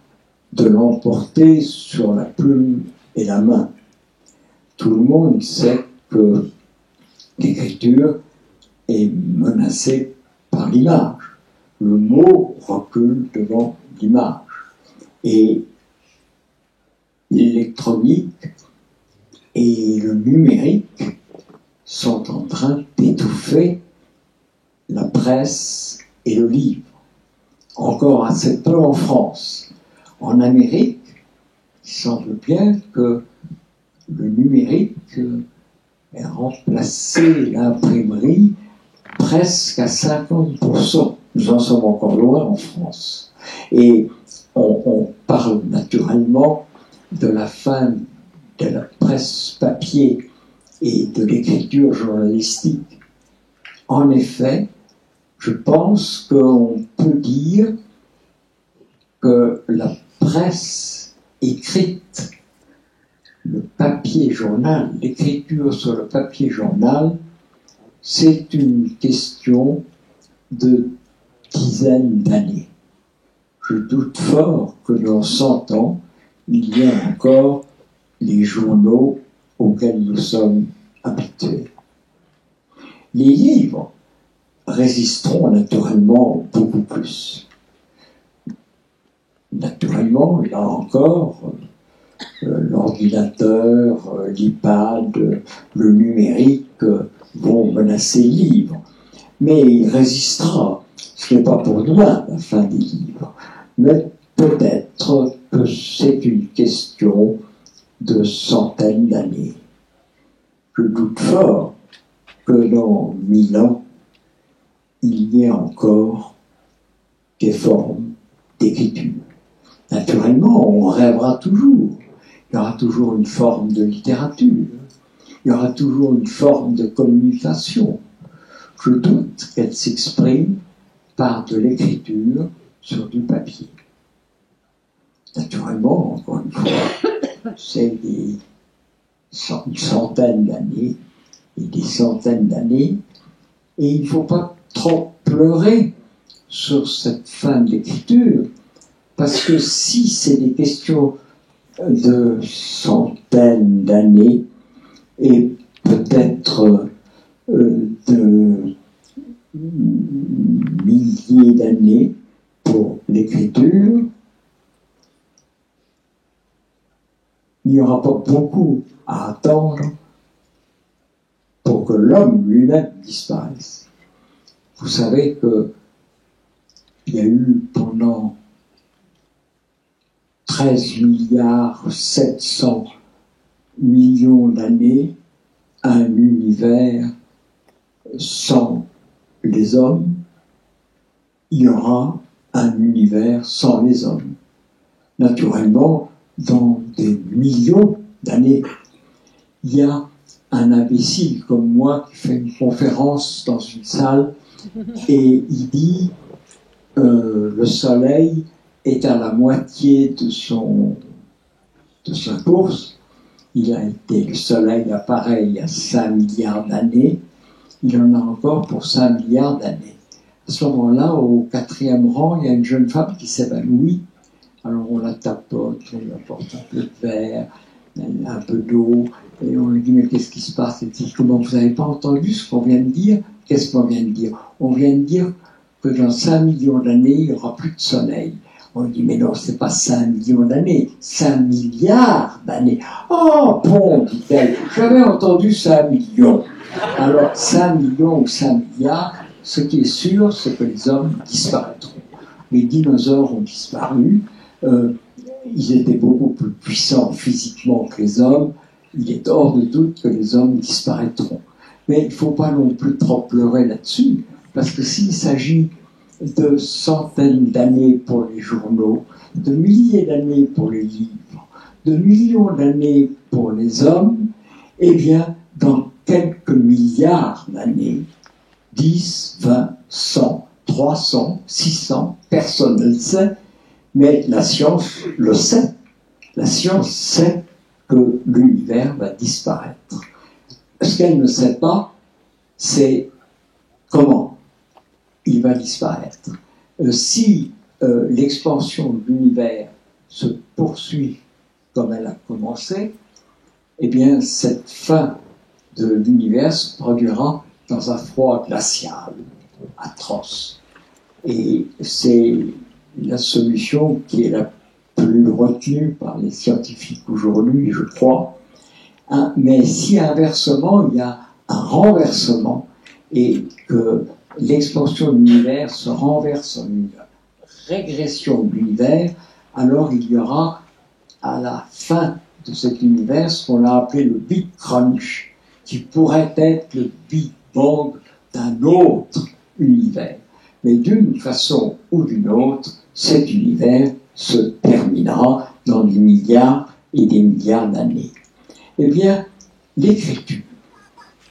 de l'emporter sur la plume et la main. Tout le monde sait que l'écriture est menacée par l'image. Le mot recule devant l'image. Et l'électronique et le numérique sont en train d'étouffer la presse et le livre. Encore assez peu en France. En Amérique, il semble bien que le numérique ait remplacé l'imprimerie presque à 50%. Nous en sommes encore loin en France. Et on parle naturellement de la fin de la presse papier et de l'écriture journalistique. En effet, je pense qu'on peut dire que la presse écrite, le papier journal, l'écriture sur le papier journal, c'est une question de dizaines d'années. Je doute fort que dans 100 ans, il y ait encore les journaux auxquels nous sommes habitués. Les livres résisteront naturellement beaucoup plus. Naturellement, là encore, l'ordinateur, l'iPad, le numérique vont menacer le livre. Mais il résistera. Ce n'est pas pour demain la fin des livres. Mais peut-être que c'est une question de centaines d'années. Je doute fort que dans 1000 ans, il y ait encore des formes d'écriture. Naturellement, on rêvera toujours. Il y aura toujours une forme de littérature. Il y aura toujours une forme de communication. Je doute qu'elle s'exprime par de l'écriture sur du papier. Naturellement, encore une fois, c'est une centaine d'années et des centaines d'années, et il ne faut pas trop pleurer sur cette fin de l'écriture, parce que si c'est des questions de centaines d'années, et peut-être de milliers d'années pour l'écriture, il n'y aura pas beaucoup à attendre pour que l'homme lui-même disparaisse. Vous savez qu'il y a eu pendant 13 milliards 700 millions d'années un univers sans les hommes. Il y aura un univers sans les hommes. Naturellement, dans des millions d'années, il y a un imbécile comme moi qui fait une conférence dans une salle et il dit le soleil est à la moitié de sa course. Le soleil apparaît il y a 5 milliards d'années, il en a encore pour 5 milliards d'années. À ce moment-là, au 4e rang, il y a une jeune femme qui s'évanouit. Alors on la tapote, on lui apporte un peu de verre, un peu d'eau, et on lui dit « Mais qu'est-ce qui se passe ?» Elle dit « Comment, vous n'avez pas entendu ce qu'on vient de dire ?» Qu'est-ce qu'on vient de dire? On vient de dire que dans 5 millions d'années, il n'y aura plus de soleil. On lui dit « Mais non, c'est pas 5 millions d'années, 5 milliards d'années. » « Oh, bon, dit-elle, j'avais entendu 5 millions. » Alors, 5 millions ou 5 milliards, ce qui est sûr, c'est que les hommes disparaîtront. Les dinosaures ont disparu. Ils étaient beaucoup plus puissants physiquement que les hommes. Il est hors de doute que les hommes disparaîtront. Mais il ne faut pas non plus trop pleurer là-dessus, parce que s'il s'agit de centaines d'années pour les journaux, de milliers d'années pour les livres, de millions d'années pour les hommes, eh bien, dans quelques milliards d'années, 10, 20, 100, 300, 600, personne ne le sait, mais la science le sait. La science sait que l'univers va disparaître. Ce qu'elle ne sait pas, c'est comment il va disparaître. Si l'expansion de l'univers se poursuit comme elle a commencé, eh bien, cette fin de l'univers se produira dans un froid glacial, atroce. Et c'est la solution qui est la plus retenue par les scientifiques aujourd'hui, je crois. Mais si inversement, il y a un renversement et que l'expansion de l'univers se renverse en une régression de l'univers, alors il y aura à la fin de cet univers ce qu'on a appelé le Big Crunch, qui pourrait être le Big Bang d'un autre univers. Mais d'une façon ou d'une autre, cet univers se terminera dans des milliards et des milliards d'années. Eh bien, l'écriture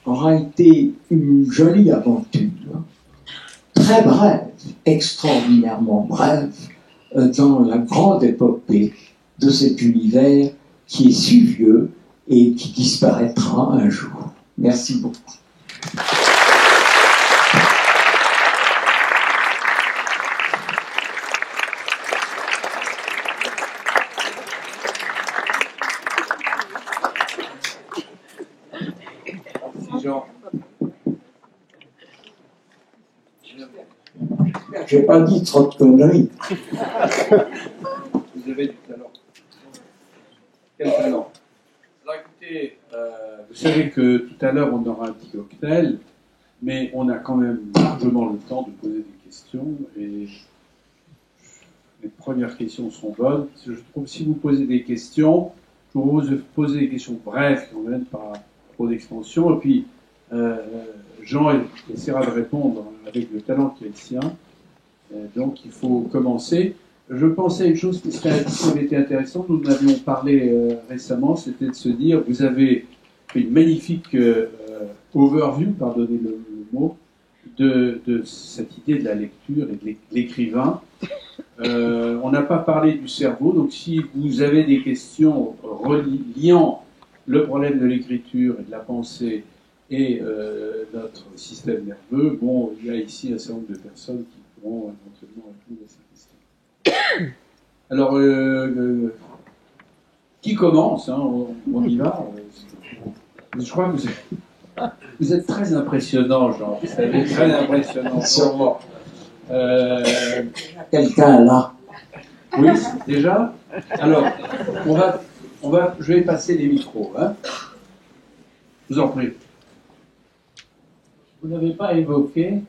aura été une jolie aventure, très brève, extraordinairement brève, dans la grande épopée de cet univers qui est si vieux et qui disparaîtra un jour. Merci beaucoup. Jean. J'ai pas dit trop de conneries. Vous avez du talent. Quel talent? Alors écoutez, vous savez que tout à l'heure on aura un petit cocktail, mais on a quand même largement le temps de poser des questions et les premières questions sont bonnes. Je trouve que si vous posez des questions, je vous propose de poser des questions brèves quand même, pas trop d'extension, et puis Jean essaiera de répondre avec le talent qui est le sien. Donc il faut commencer. Je pensais à une chose qui avait été intéressante, nous en avions parlé récemment, c'était de se dire, vous avez fait une magnifique overview, pardonnez le mot, de cette idée de la lecture et de l'écrivain. On n'a pas parlé du cerveau, donc si vous avez des questions reliant le problème de l'écriture et de la pensée et notre système nerveux, bon, il y a ici un certain nombre de personnes qui pourront éventuellement répondre à ces questions. Alors, qui commence, hein, on y va. Je crois que vous êtes très impressionnant, Jean. Vous savez, très impressionnant. Sûrement. Quelqu'un là. Oui, déjà. Alors, je vais passer les micros. Hein. Je vous en prie. Vous n'avez pas évoqué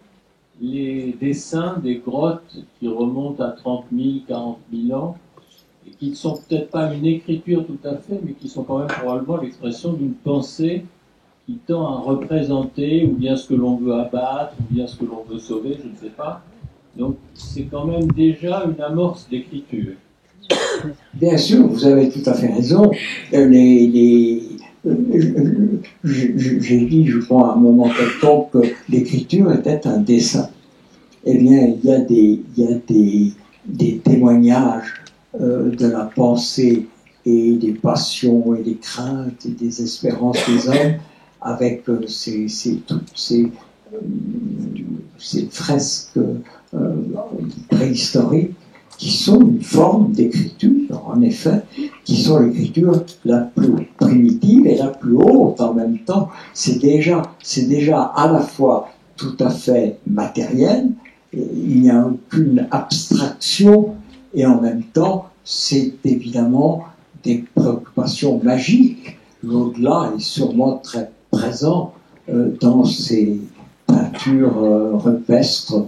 les dessins des grottes qui remontent à 30 000, 40 000 ans et qui ne sont peut-être pas une écriture tout à fait, mais qui sont quand même probablement l'expression d'une pensée qui tend à représenter ou bien ce que l'on veut abattre, ou bien ce que l'on veut sauver, je ne sais pas. Donc c'est quand même déjà une amorce d'écriture. Bien sûr, vous avez tout à fait raison. J'ai dit, je crois, à un moment quelconque que l'écriture était un dessin. Eh bien, il y a des témoignages de la pensée et des passions et des craintes et des espérances des hommes avec toutes ces fresques préhistoriques qui sont une forme d'écriture, en effet, qui sont l'écriture la plus primitive et la plus haute en même temps. C'est déjà à la fois tout à fait matériel, il n'y a aucune abstraction, et en même temps, c'est évidemment des préoccupations magiques. L'au-delà est sûrement très présent dans ces peintures rupestres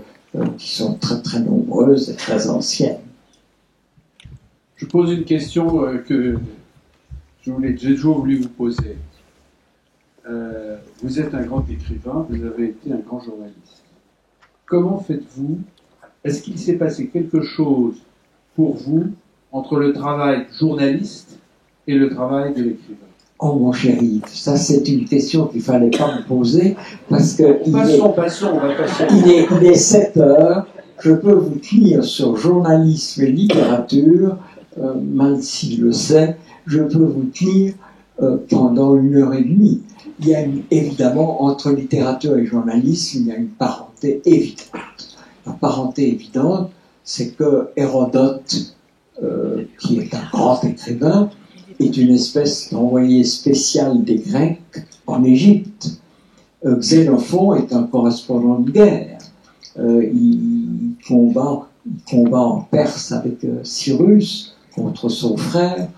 qui sont très très nombreuses et très anciennes. Je pose une question que j'ai toujours voulu vous poser. Vous êtes un grand écrivain, vous avez été un grand journaliste. Comment faites-vous? Est-ce qu'il s'est passé quelque chose pour vous entre le travail journaliste et le travail de l'écrivain? Oh mon chéri, ça c'est une question qu'il ne fallait pas me poser parce que on va passer. Il est 7 heures, je peux vous tenir sur journalisme et littérature, mal s'il le sait, je peux vous tenir pendant 1h30. Il y a évidemment, entre littérature et journalisme, il y a une parenté évidente. La parenté évidente, c'est que Hérodote, qui est un grand écrivain, est une espèce d'envoyé spécial des Grecs en Égypte. Xénophon est un correspondant de guerre. Il combat en Perse avec Cyrus contre son frère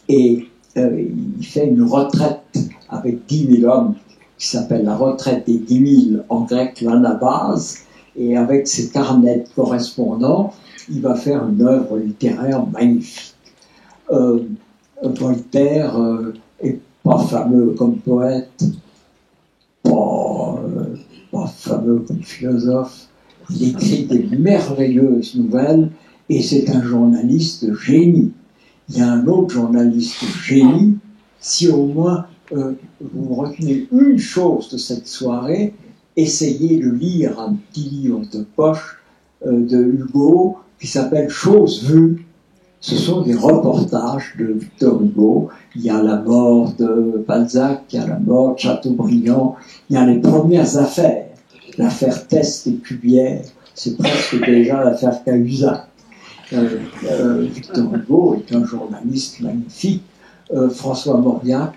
et il fait une retraite avec 10 000 hommes qui s'appelle la retraite des 10 000, en grec l'anabase, et avec ses carnets de correspondants, il va faire une œuvre littéraire magnifique. Voltaire est pas fameux comme poète, pas fameux comme philosophe. Il écrit des merveilleuses nouvelles et c'est un journaliste génie. Il y a un autre journaliste génie, si au moins vous retenez une chose de cette soirée, essayez de lire un petit livre de poche de Hugo qui s'appelle « Choses vues ». Ce sont des reportages de Victor Hugo. Il y a la mort de Balzac, il y a la mort de Chateaubriand, il y a les premières affaires. L'affaire Test et Cuvière, c'est presque déjà l'affaire Cahuzac. Victor Hugo est un journaliste magnifique. François Mauriac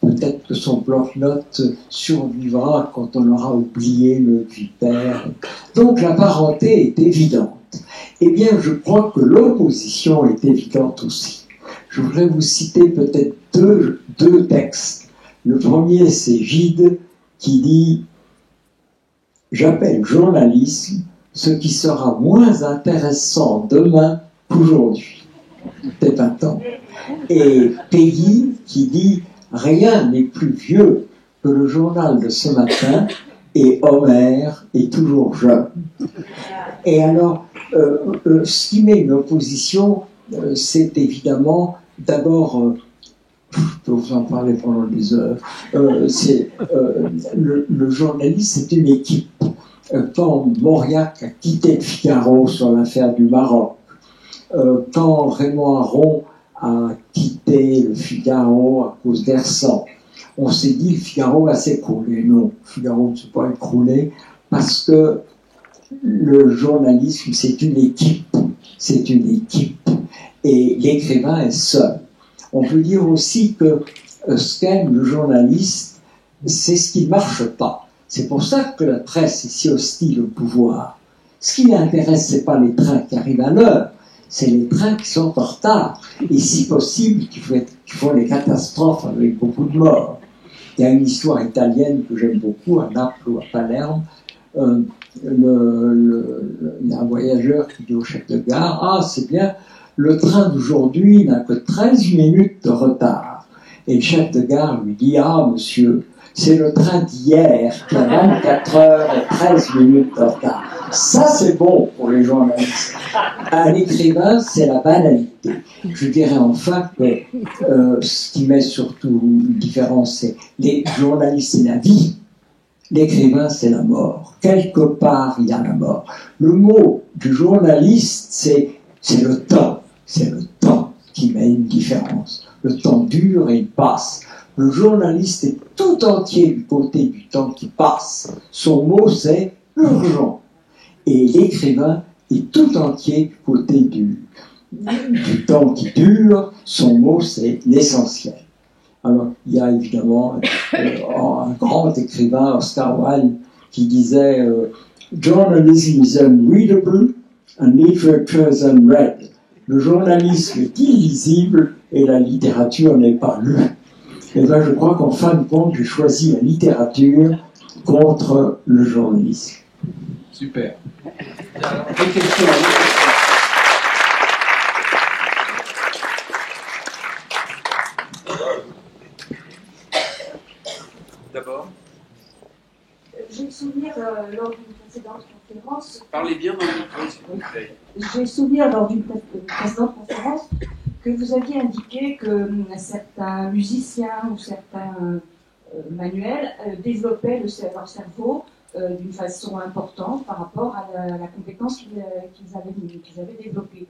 peut-être que son bloc-notes survivra quand on aura oublié le Vipère. Donc la parenté est évidente. Eh bien, je crois que l'opposition est évidente aussi. Je voudrais vous citer peut-être deux textes. Le premier, c'est Gide qui dit « J'appelle journalisme ce qui sera moins intéressant demain qu'aujourd'hui. » C'est pas tant. Et Peggy qui dit « Rien n'est plus vieux que le journal de ce matin et Homère est toujours jeune. » Et alors, ce qui met une opposition, c'est évidemment, d'abord, je peux vous en parler pendant des heures, le journaliste, c'est une équipe. Quand Mauriac a quitté le Figaro sur l'affaire du Maroc, quand Raymond Aron a quitté le Figaro à cause d'Hersan, on s'est dit le Figaro va s'écrouler. Non, le Figaro ne s'est pas écroulé parce que le journalisme, c'est une équipe. C'est une équipe. Et l'écrivain est seul. On peut dire aussi que ce qu'aime le journaliste, c'est ce qui ne marche pas. C'est pour ça que la presse est si hostile au pouvoir. Ce qui l'intéresse, c'est pas les trains qui arrivent à l'heure, c'est les trains qui sont en retard. Et si possible, qui font des catastrophes avec beaucoup de morts. Il y a une histoire italienne que j'aime beaucoup, à Naples ou à Palerme. Il y a un voyageur qui dit au chef de gare « Ah, c'est bien, le train d'aujourd'hui n'a que 13 minutes de retard. » Et le chef de gare lui dit « Ah, monsieur, c'est le train d'hier qui a 24 heures et 13 minutes de retard. » Ça, c'est bon pour les journalistes. Un écrivain, c'est la banalité. Je dirais enfin que ce qui met surtout une différence, c'est les journalistes, c'est la vie. L'écrivain, c'est la mort. Quelque part, il y a la mort. Le mot du journaliste, c'est le temps. C'est le temps qui met une différence. Le temps dure et il passe. Le journaliste est tout entier du côté du temps qui passe. Son mot, c'est urgent. Et l'écrivain est tout entier du côté du temps qui dure. Son mot, c'est l'essentiel. Alors, il y a évidemment un grand écrivain, Oscar Wilde, qui disait Journalism is unreadable and literature is unread. Le journalisme est illisible et la littérature n'est pas lue. Et bien, je crois qu'en fin de compte, j'ai choisi la littérature contre le journalisme. Super. Des questions. D'abord. J'ai le souvenir lors d'une précédente conférence. Parlez bien dans le micro, s'il vous plaît. J'ai le souvenir lors d'une précédente conférence que vous aviez indiqué que certains musiciens ou certains manuels développaient leur cerveau d'une façon importante par rapport à la compétence qu'ils avaient développée.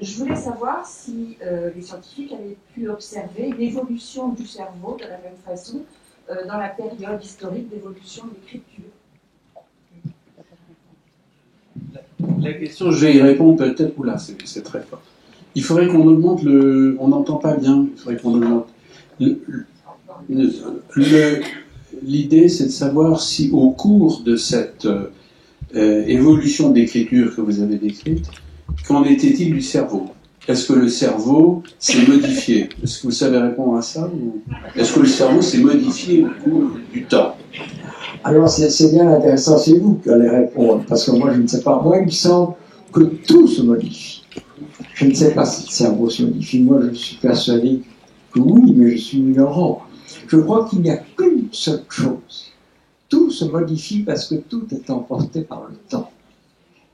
Je voulais savoir si les scientifiques avaient pu observer l'évolution du cerveau de la même façon dans la période historique d'évolution de l'écriture. La question, je vais y répondre peut-être, oula, c'est très fort. Il faudrait qu'on augmente le... On n'entend pas bien, il faudrait qu'on augmente... L'idée, c'est de savoir si au cours de cette évolution d'écriture que vous avez décrite, qu'en était-il du cerveau? Est-ce que le cerveau s'est modifié? Est-ce que vous savez répondre à ça? Ou est-ce que le cerveau s'est modifié au cours du temps? Alors, c'est bien intéressant, c'est vous qui allez répondre, parce que moi, je ne sais pas. Moi, il me semble que tout se modifie. Je ne sais pas si le cerveau se modifie. Moi, je suis persuadé que oui, mais je suis ignorant. Je crois qu'il n'y a qu'une seule chose. Tout se modifie parce que tout est emporté par le temps.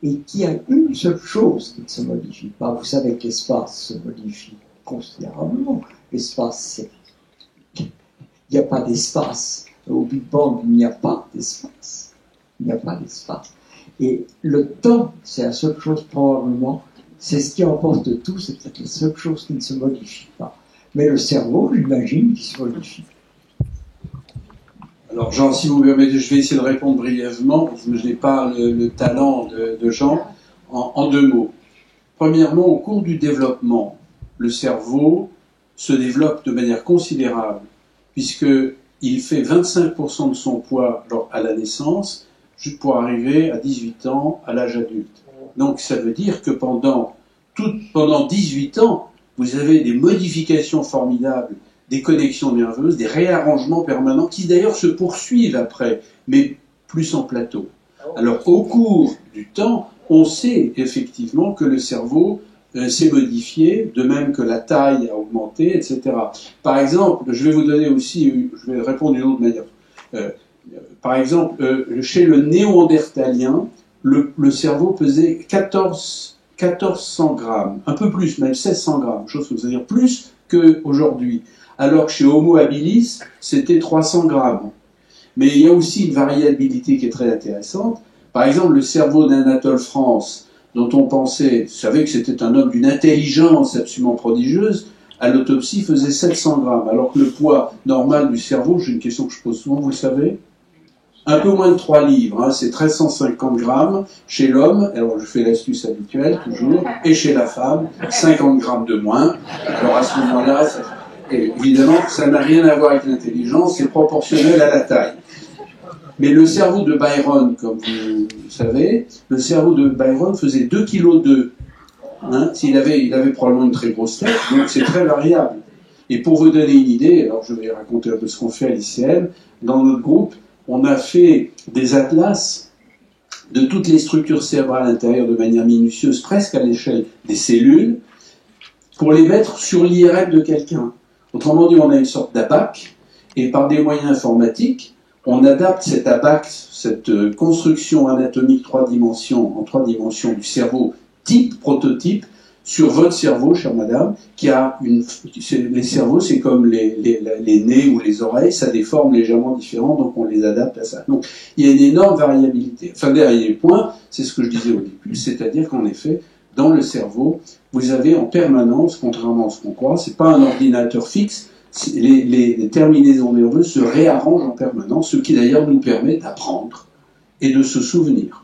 Et qu'il y a une seule chose qui ne se modifie pas. Vous savez que l'espace se modifie considérablement. L'espace, c'est... Il n'y a pas d'espace. Au Big Bang, il n'y a pas d'espace. Il n'y a pas d'espace. Et le temps, c'est la seule chose probablement, c'est ce qui emporte tout, c'est peut-être la seule chose qui ne se modifie pas. Mais le cerveau, j'imagine, qu'il se modifie. Alors Jean, si vous me permettez, je vais essayer de répondre brièvement, parce que je n'ai pas le talent de Jean, en deux mots. Premièrement, au cours du développement, le cerveau se développe de manière considérable puisqu'il fait 25% de son poids à la naissance, pour arriver à 18 ans, à l'âge adulte. Donc ça veut dire que pendant 18 ans, vous avez des modifications formidables, des connexions nerveuses, des réarrangements permanents, qui d'ailleurs se poursuivent après, mais plus en plateau. Alors au cours du temps, on sait effectivement que le cerveau s'est modifié, de même que la taille a augmenté, etc. Par exemple, je vais vous donner aussi, je vais répondre d'une autre manière. Par exemple, chez le néandertalien, le cerveau pesait 1400 grammes, un peu plus, même 1600 grammes, chose que c'est-à-dire plus qu'aujourd'hui. Alors que chez Homo habilis, c'était 300 grammes. Mais il y a aussi une variabilité qui est très intéressante. Par exemple, le cerveau d'Anatole France, dont on pensait, vous savez que c'était un homme d'une intelligence absolument prodigieuse, à l'autopsie faisait 700 grammes, alors que le poids normal du cerveau, j'ai une question que je pose souvent, vous le savez, un peu moins de 3 livres, hein, c'est 1350 grammes chez l'homme, alors je fais l'astuce habituelle toujours, et chez la femme, 50 grammes de moins. Alors à ce moment-là, évidemment, ça n'a rien à voir avec l'intelligence, c'est proportionnel à la taille. Mais le cerveau de Byron, comme vous savez, le cerveau de Byron faisait 2,2 kg. Hein, il avait probablement une très grosse tête, donc c'est très variable. Et pour vous donner une idée, alors je vais raconter un peu ce qu'on fait à l'ICN, dans notre groupe, on a fait des atlas de toutes les structures cérébrales intérieures de manière minutieuse, presque à l'échelle des cellules, pour les mettre sur l'IRM de quelqu'un. Autrement dit, on a une sorte d'ABAC, et par des moyens informatiques, on adapte cet ABAC, cette construction anatomique en 3 dimensions du cerveau type, prototype, sur votre cerveau, chère madame, qui a les cerveaux, c'est comme les nez ou les oreilles, ça a des formes légèrement différentes, donc on les adapte à ça. Donc, il y a une énorme variabilité. Enfin, dernier point, c'est ce que je disais au début, c'est-à-dire qu'en effet, dans le cerveau, vous avez en permanence, contrairement à ce qu'on croit, c'est pas un ordinateur fixe, les terminaisons nerveuses se réarrangent en permanence, ce qui d'ailleurs nous permet d'apprendre et de se souvenir.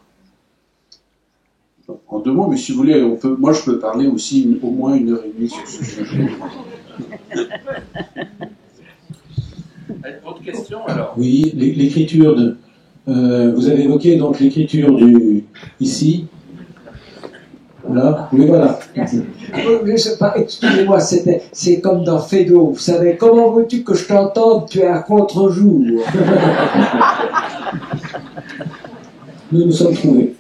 En 2 mots, mais si vous voulez, moi je peux parler aussi au moins 1h30 sur ce sujet. Autre question alors? Oui, l'écriture de. Vous avez évoqué donc l'écriture ici. Là, oui, voilà. Je sais pas, excusez-moi, c'est comme dans Fédo. Vous savez, comment veux-tu que je t'entende? Tu es à contre-jour. Nous nous sommes trouvés.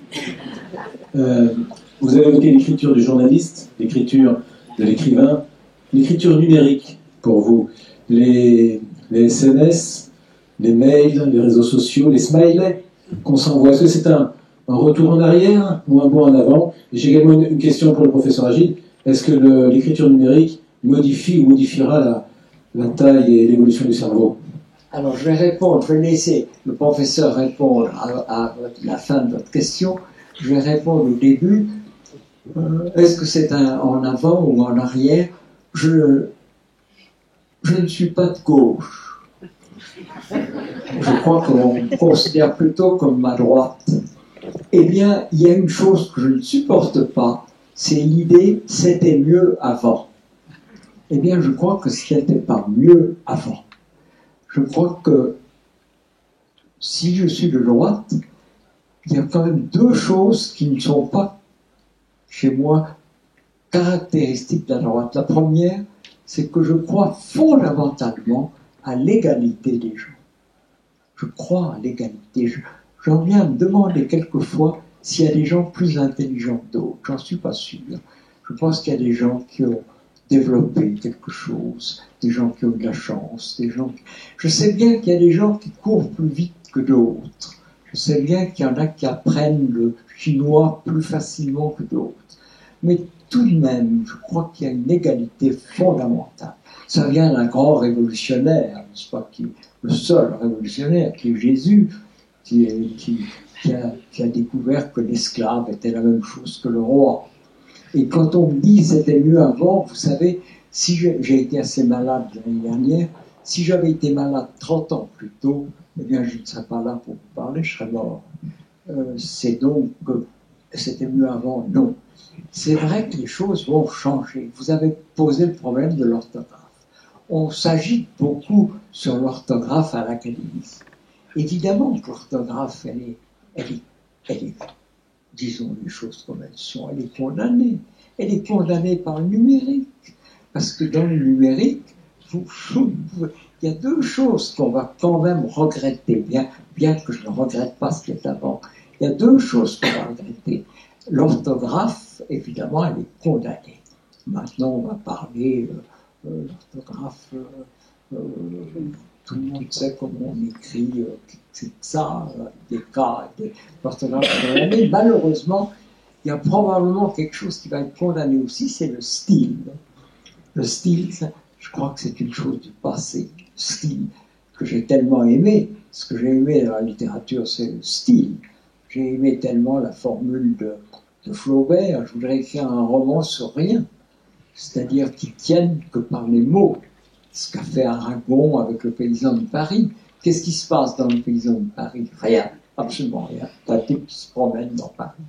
Vous avez évoqué l'écriture du journaliste, l'écriture de l'écrivain, l'écriture numérique pour vous, les SMS, les mails, les réseaux sociaux, les smileys qu'on s'envoie. Est-ce que c'est un retour en arrière ou un bond en avant? J'ai également une question pour le professeur Agile. Est-ce que l'écriture numérique modifie ou modifiera la taille et l'évolution du cerveau? Alors je vais répondre, je vais laisser le professeur répondre à la fin de votre question. Je vais répondre au début. Est-ce que c'est en avant ou en arrière? Je ne suis pas de gauche. Je crois qu'on me considère plutôt comme ma droite. Eh bien, il y a une chose que je ne supporte pas, c'est l'idée « c'était mieux avant ». Eh bien, je crois que ce n'était pas mieux avant. Je crois que si je suis de droite, il y a quand même 2 choses qui ne sont pas, chez moi, caractéristiques de la droite. La première, c'est que je crois fondamentalement à l'égalité des gens. Je crois à l'égalité. J'en viens à me demander quelquefois s'il y a des gens plus intelligents que d'autres. J'en suis pas sûr. Je pense qu'il y a des gens qui ont développé quelque chose, des gens qui ont de la chance, Je sais bien qu'il y a des gens qui courent plus vite que d'autres. Je sais bien qu'il y en a qui apprennent le chinois plus facilement que d'autres. Mais tout de même, je crois qu'il y a une égalité fondamentale. Ça vient d'un grand révolutionnaire, n'est-ce pas, le seul révolutionnaire, qui est Jésus, qui a découvert que l'esclave était la même chose que le roi. Et quand on me dit c'était mieux avant, vous savez, si j'ai été assez malade l'année dernière, si j'avais été malade 30 ans plus tôt, eh bien je ne serais pas là pour vous parler, je serais mort. C'est donc que c'était mieux avant, non. C'est vrai que les choses vont changer. Vous avez posé le problème de l'orthographe. on s'agite beaucoup sur l'orthographe à l'Académie. Évidemment que l'orthographe, elle est, disons les choses comme elles sont, elle est condamnée. Elle est condamnée par le numérique. Parce que dans le numérique, il y a deux choses qu'on va quand même regretter, bien que je ne regrette pas ce qui est avant. Il y a deux choses qu'on va regretter. L'orthographe, évidemment, elle est condamnée. Maintenant, on va parler l'orthographe, tout le monde sait comment on écrit c'est ça, des cas, l'orthographe condamnée. Malheureusement, il y a probablement quelque chose qui va être condamné aussi, c'est le style. Le style, je crois que c'est une chose du passé. Le style que j'ai tellement aimé. Ce que j'ai aimé dans la littérature, c'est le style. J'ai aimé tellement la formule de Flaubert. Je voudrais écrire un roman sur rien. C'est-à-dire qui tienne que par les mots. Ce qu'a fait Aragon avec le paysan de Paris. Qu'est-ce qui se passe dans le paysan de Paris? Rien. Absolument rien. Un type qui se promène dans Paris.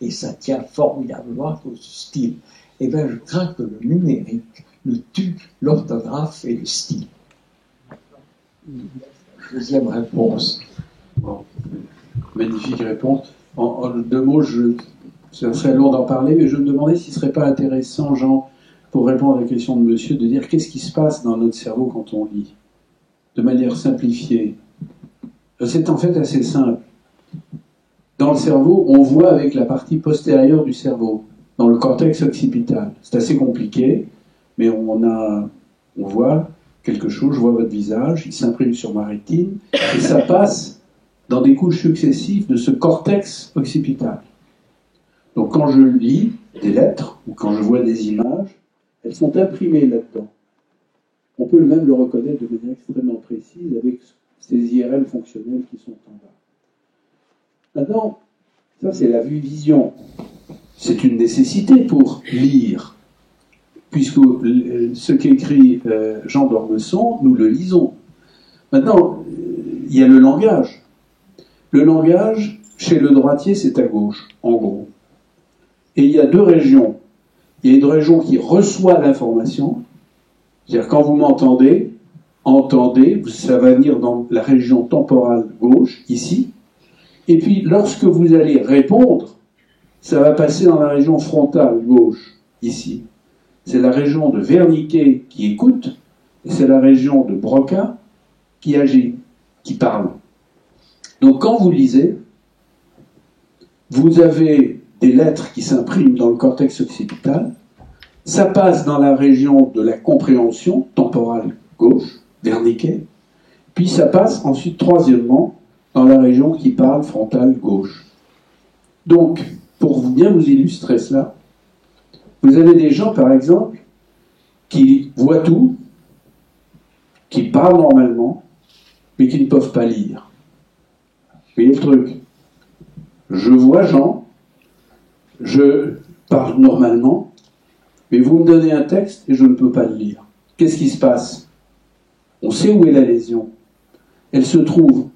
Et ça tient formidablement à cause du style. Eh bien, je crains que le numérique ne tue l'orthographe et le style. Deuxième réponse. Bon. Magnifique réponse. En deux mots, ça serait long d'en parler, mais je me demandais s'il ne serait pas intéressant, Jean, pour répondre à la question de monsieur, de dire qu'est-ce qui se passe dans notre cerveau quand on lit, de manière simplifiée. C'est en fait assez simple. Dans le cerveau, on voit avec la partie postérieure du cerveau, dans le cortex occipital. C'est assez compliqué, mais on voit quelque chose, je vois votre visage, il s'imprime sur ma rétine, et ça passe dans des couches successives de ce cortex occipital. Donc quand je lis des lettres, ou quand je vois des images, elles sont imprimées là-dedans. On peut même le reconnaître de manière extrêmement précise avec ces IRL fonctionnels qui sont en bas. Maintenant, ça c'est la vision. C'est une nécessité pour lire, puisque ce qu'écrit Jean d'Ormesson, nous le lisons. Maintenant, il y a le langage. Le langage, chez le droitier, c'est à gauche, en gros. Et il y a deux régions. Il y a une région qui reçoit l'information, c'est-à-dire quand vous m'entendez, ça va venir dans la région temporale gauche, ici, et puis lorsque vous allez répondre, ça va passer dans la région frontale gauche, ici. C'est la région de Wernicke qui écoute, et c'est la région de Broca qui agit, qui parle. Donc quand vous lisez, vous avez des lettres qui s'impriment dans le cortex occipital, ça passe dans la région de la compréhension temporale gauche, Wernicke, puis ça passe ensuite, troisièmement, dans la région qui parle frontale gauche. Donc, pour bien vous illustrer cela, vous avez des gens, par exemple, qui voient tout, qui parlent normalement, mais qui ne peuvent pas lire. Vous voyez le truc? Je vois Jean, je parle normalement, mais vous me donnez un texte et je ne peux pas le lire. Qu'est-ce qui se passe? On sait où est la lésion. Elle se trouve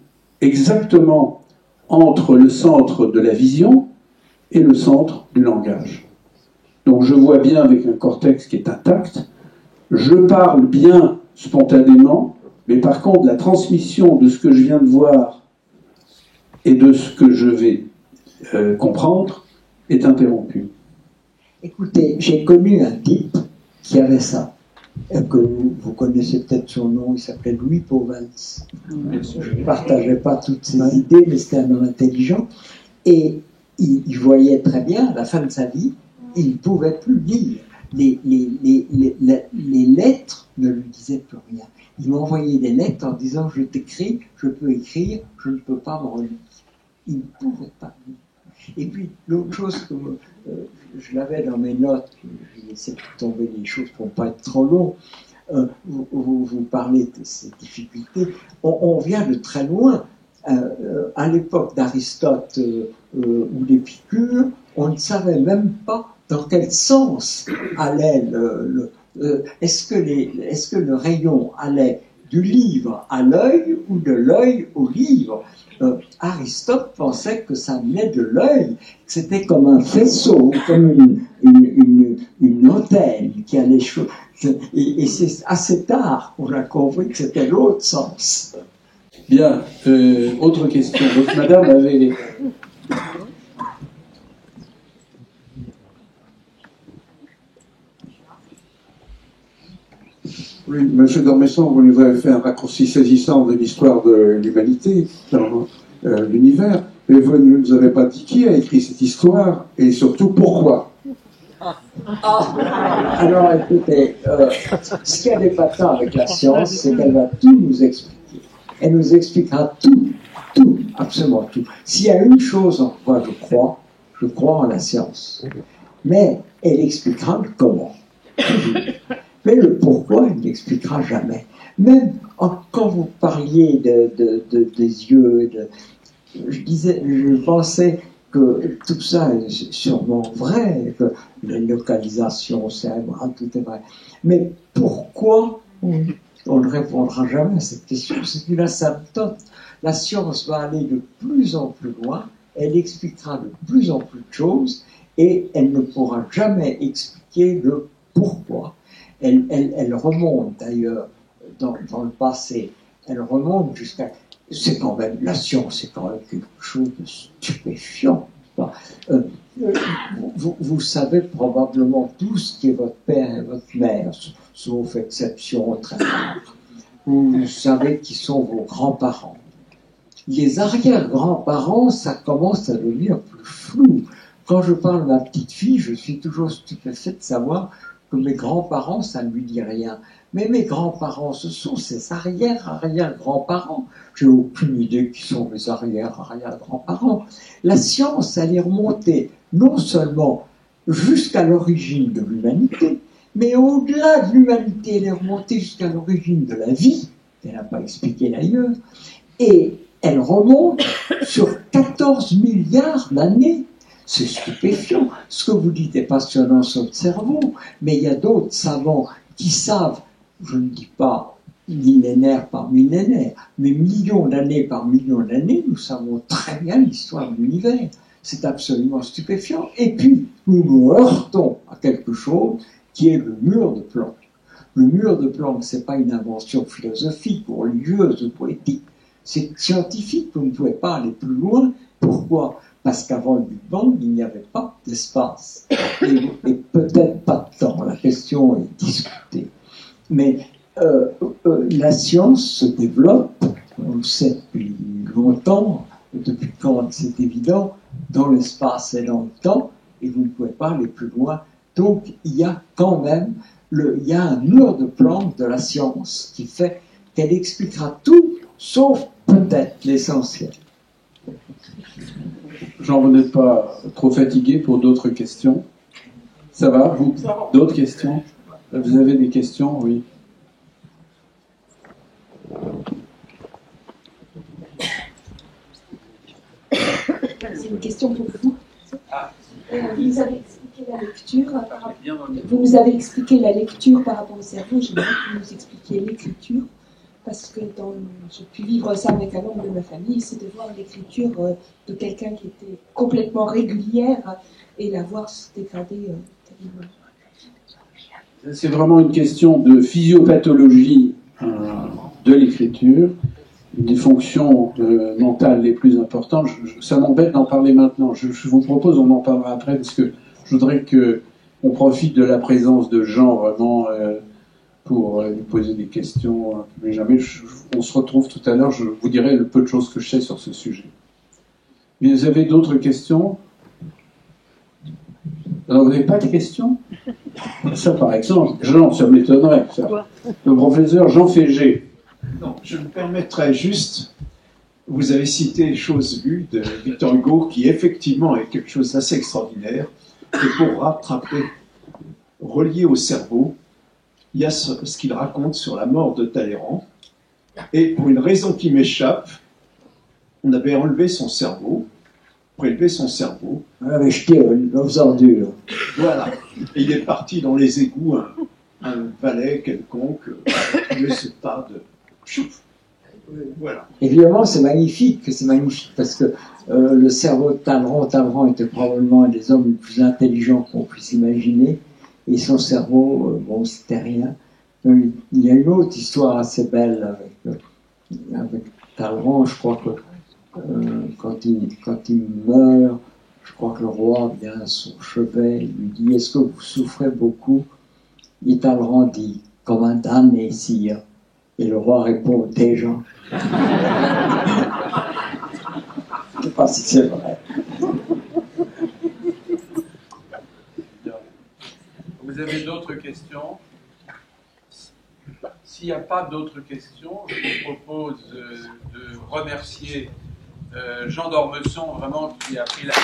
exactement entre le centre de la vision et le centre du langage. Donc je vois bien avec un cortex qui est intact, je parle bien spontanément, mais par contre la transmission de ce que je viens de voir et de ce que je vais comprendre est interrompue. Écoutez, j'ai connu un type qui avait ça, que vous connaissez peut-être son nom, il s'appelait Louis Pauwels. Je ne partageais pas toutes ses idées, mais c'était un homme intelligent. Et il voyait très bien, à la fin de sa vie, il ne pouvait plus lire. Les lettres ne lui disaient plus rien. Il m'envoyait des lettres en disant « Je t'écris, je peux écrire, je ne peux pas me relire ». Il ne pouvait pas lire. Et puis, l'autre chose que je l'avais dans mes notes, j'ai laissé tomber les choses pour ne pas être trop long, vous parlez de ces difficultés, on vient de très loin. À l'époque d'Aristote ou d'Épicure, on ne savait même pas dans quel sens allait est-ce que le rayon allait du livre à l'œil ou de l'œil au livre. Aristote pensait que ça venait de l'œil, que c'était comme un faisceau, comme une une antenne qui a les choses. Et c'est assez tard qu'on a compris que c'était l'autre sens. Bien, autre question. Donc, madame avait... Oui, monsieur Dormesson, vous nous avez fait un raccourci saisissant de l'histoire de l'humanité dans l'univers, mais vous ne nous avez pas dit qui a écrit cette histoire et surtout pourquoi. Alors écoutez, ce qu'il y a d'épatant avec la science, c'est qu'elle va tout nous expliquer. Elle nous expliquera tout, absolument tout. S'il y a une chose en quoi je crois en la science. Mais elle expliquera le comment. Mais le pourquoi, elle n'expliquera jamais. Même quand vous parliez des yeux, je pensais que tout ça est sûrement vrai, que les localisations, c'est vrai, tout est vrai. Mais pourquoi on ne répondra jamais à cette question? C'est une asymptote. La science va aller de plus en plus loin, elle expliquera de plus en plus de choses, et elle ne pourra jamais expliquer le pourquoi. Elle remonte d'ailleurs dans le passé, elle remonte jusqu'à... C'est quand même, la science, c'est quand même quelque chose de stupéfiant. Vous savez probablement tous qui est votre père et votre mère, sauf exception très rare. Vous savez qui sont vos grands-parents. Les arrière-grands-parents, ça commence à devenir plus flou. Quand je parle de ma petite fille, je suis toujours stupéfait de savoir que mes grands-parents, ça ne lui dit rien. Mais mes grands-parents, ce sont ses arrière-grands-parents. J'ai aucune idée qui sont mes arrière-grands-parents. La science, elle est remontée non seulement jusqu'à l'origine de l'humanité, mais au-delà de l'humanité, elle est remontée jusqu'à l'origine de la vie, qu'elle n'a pas expliqué d'ailleurs, et elle remonte sur 14 milliards d'années. C'est stupéfiant. Ce que vous dites est passionnant sur le cerveau, mais il y a d'autres savants qui savent, je ne dis pas millénaire par millénaire, mais millions d'années par millions d'années, nous savons très bien l'histoire de l'univers. C'est absolument stupéfiant. Et puis, nous nous heurtons à quelque chose qui est le mur de Planck. Le mur de Planck, ce n'est pas une invention philosophique ou religieuse ou poétique. C'est scientifique, vous ne pouvez pas aller plus loin. Pourquoi ? Parce qu'avant le Big Bang, il n'y avait pas d'espace. Et peut-être pas de temps. La question est discutée. Mais la science se développe, on le sait depuis longtemps, depuis quand c'est évident, dans l'espace et dans le temps, et vous ne pouvez pas aller plus loin. Donc il y a quand même il y a un mur de Planck de la science qui fait qu'elle expliquera tout, sauf peut-être l'essentiel. Jean, vous n'êtes pas trop fatigué pour d'autres questions? Ça va, vous? D'autres questions? Vous avez des questions? Oui. C'est une question pour vous. Vous nous avez expliqué la lecture. Vous nous avez expliqué la lecture par rapport au cerveau. J'aimerais que vous nous expliquiez l'écriture. Parce que j'ai pu vivre ça avec un membre de ma famille, c'est de voir l'écriture de quelqu'un qui était complètement régulière et la voir se dégrader terriblement. C'est vraiment une question de physiopathologie de l'écriture, une des fonctions mentales les plus importantes. Ça m'embête d'en parler maintenant. Je vous propose, on en parlera après, parce que je voudrais qu'on profite de la présence de Jean vraiment pour lui poser des questions. Mais jamais, on se retrouve tout à l'heure, je vous dirai le peu de choses que je sais sur ce sujet. Mais vous avez d'autres questions? Alors, vous n'avez pas de questions? Ça, par exemple, Jean, ça m'étonnerait, ça. Le professeur Jean Fégé. Non, je me permettrais juste, vous avez cité Chose lue de Victor Hugo, qui effectivement est quelque chose d'assez extraordinaire, et pour rattraper, relié au cerveau, il y a ce qu'il raconte sur la mort de Talleyrand, et pour une raison qui m'échappe, on avait enlevé son cerveau, prélevé son cerveau. On avait jeté aux ordures. Voilà. Et il est parti dans les égouts, un valet quelconque, ne sait pas de... Chouf. Voilà. Évidemment, c'est magnifique parce que le cerveau de Talleyrand était probablement un des hommes les plus intelligents qu'on puisse imaginer. et son cerveau, bon, c'était rien. Il y a une autre histoire assez belle avec Talleyrand. Je crois que quand il meurt, je crois que le roi vient à son chevet, il lui dit « Est-ce que vous souffrez beaucoup ?» Et Talleyrand dit « Comme un damné, sire. » Et le roi répond « Déjà. » Je ne sais pas si c'est vrai. Vous avez d'autres questions? S'il n'y a pas d'autres questions, je vous propose de remercier Jean d'Ormesson, vraiment, qui a pris la peine.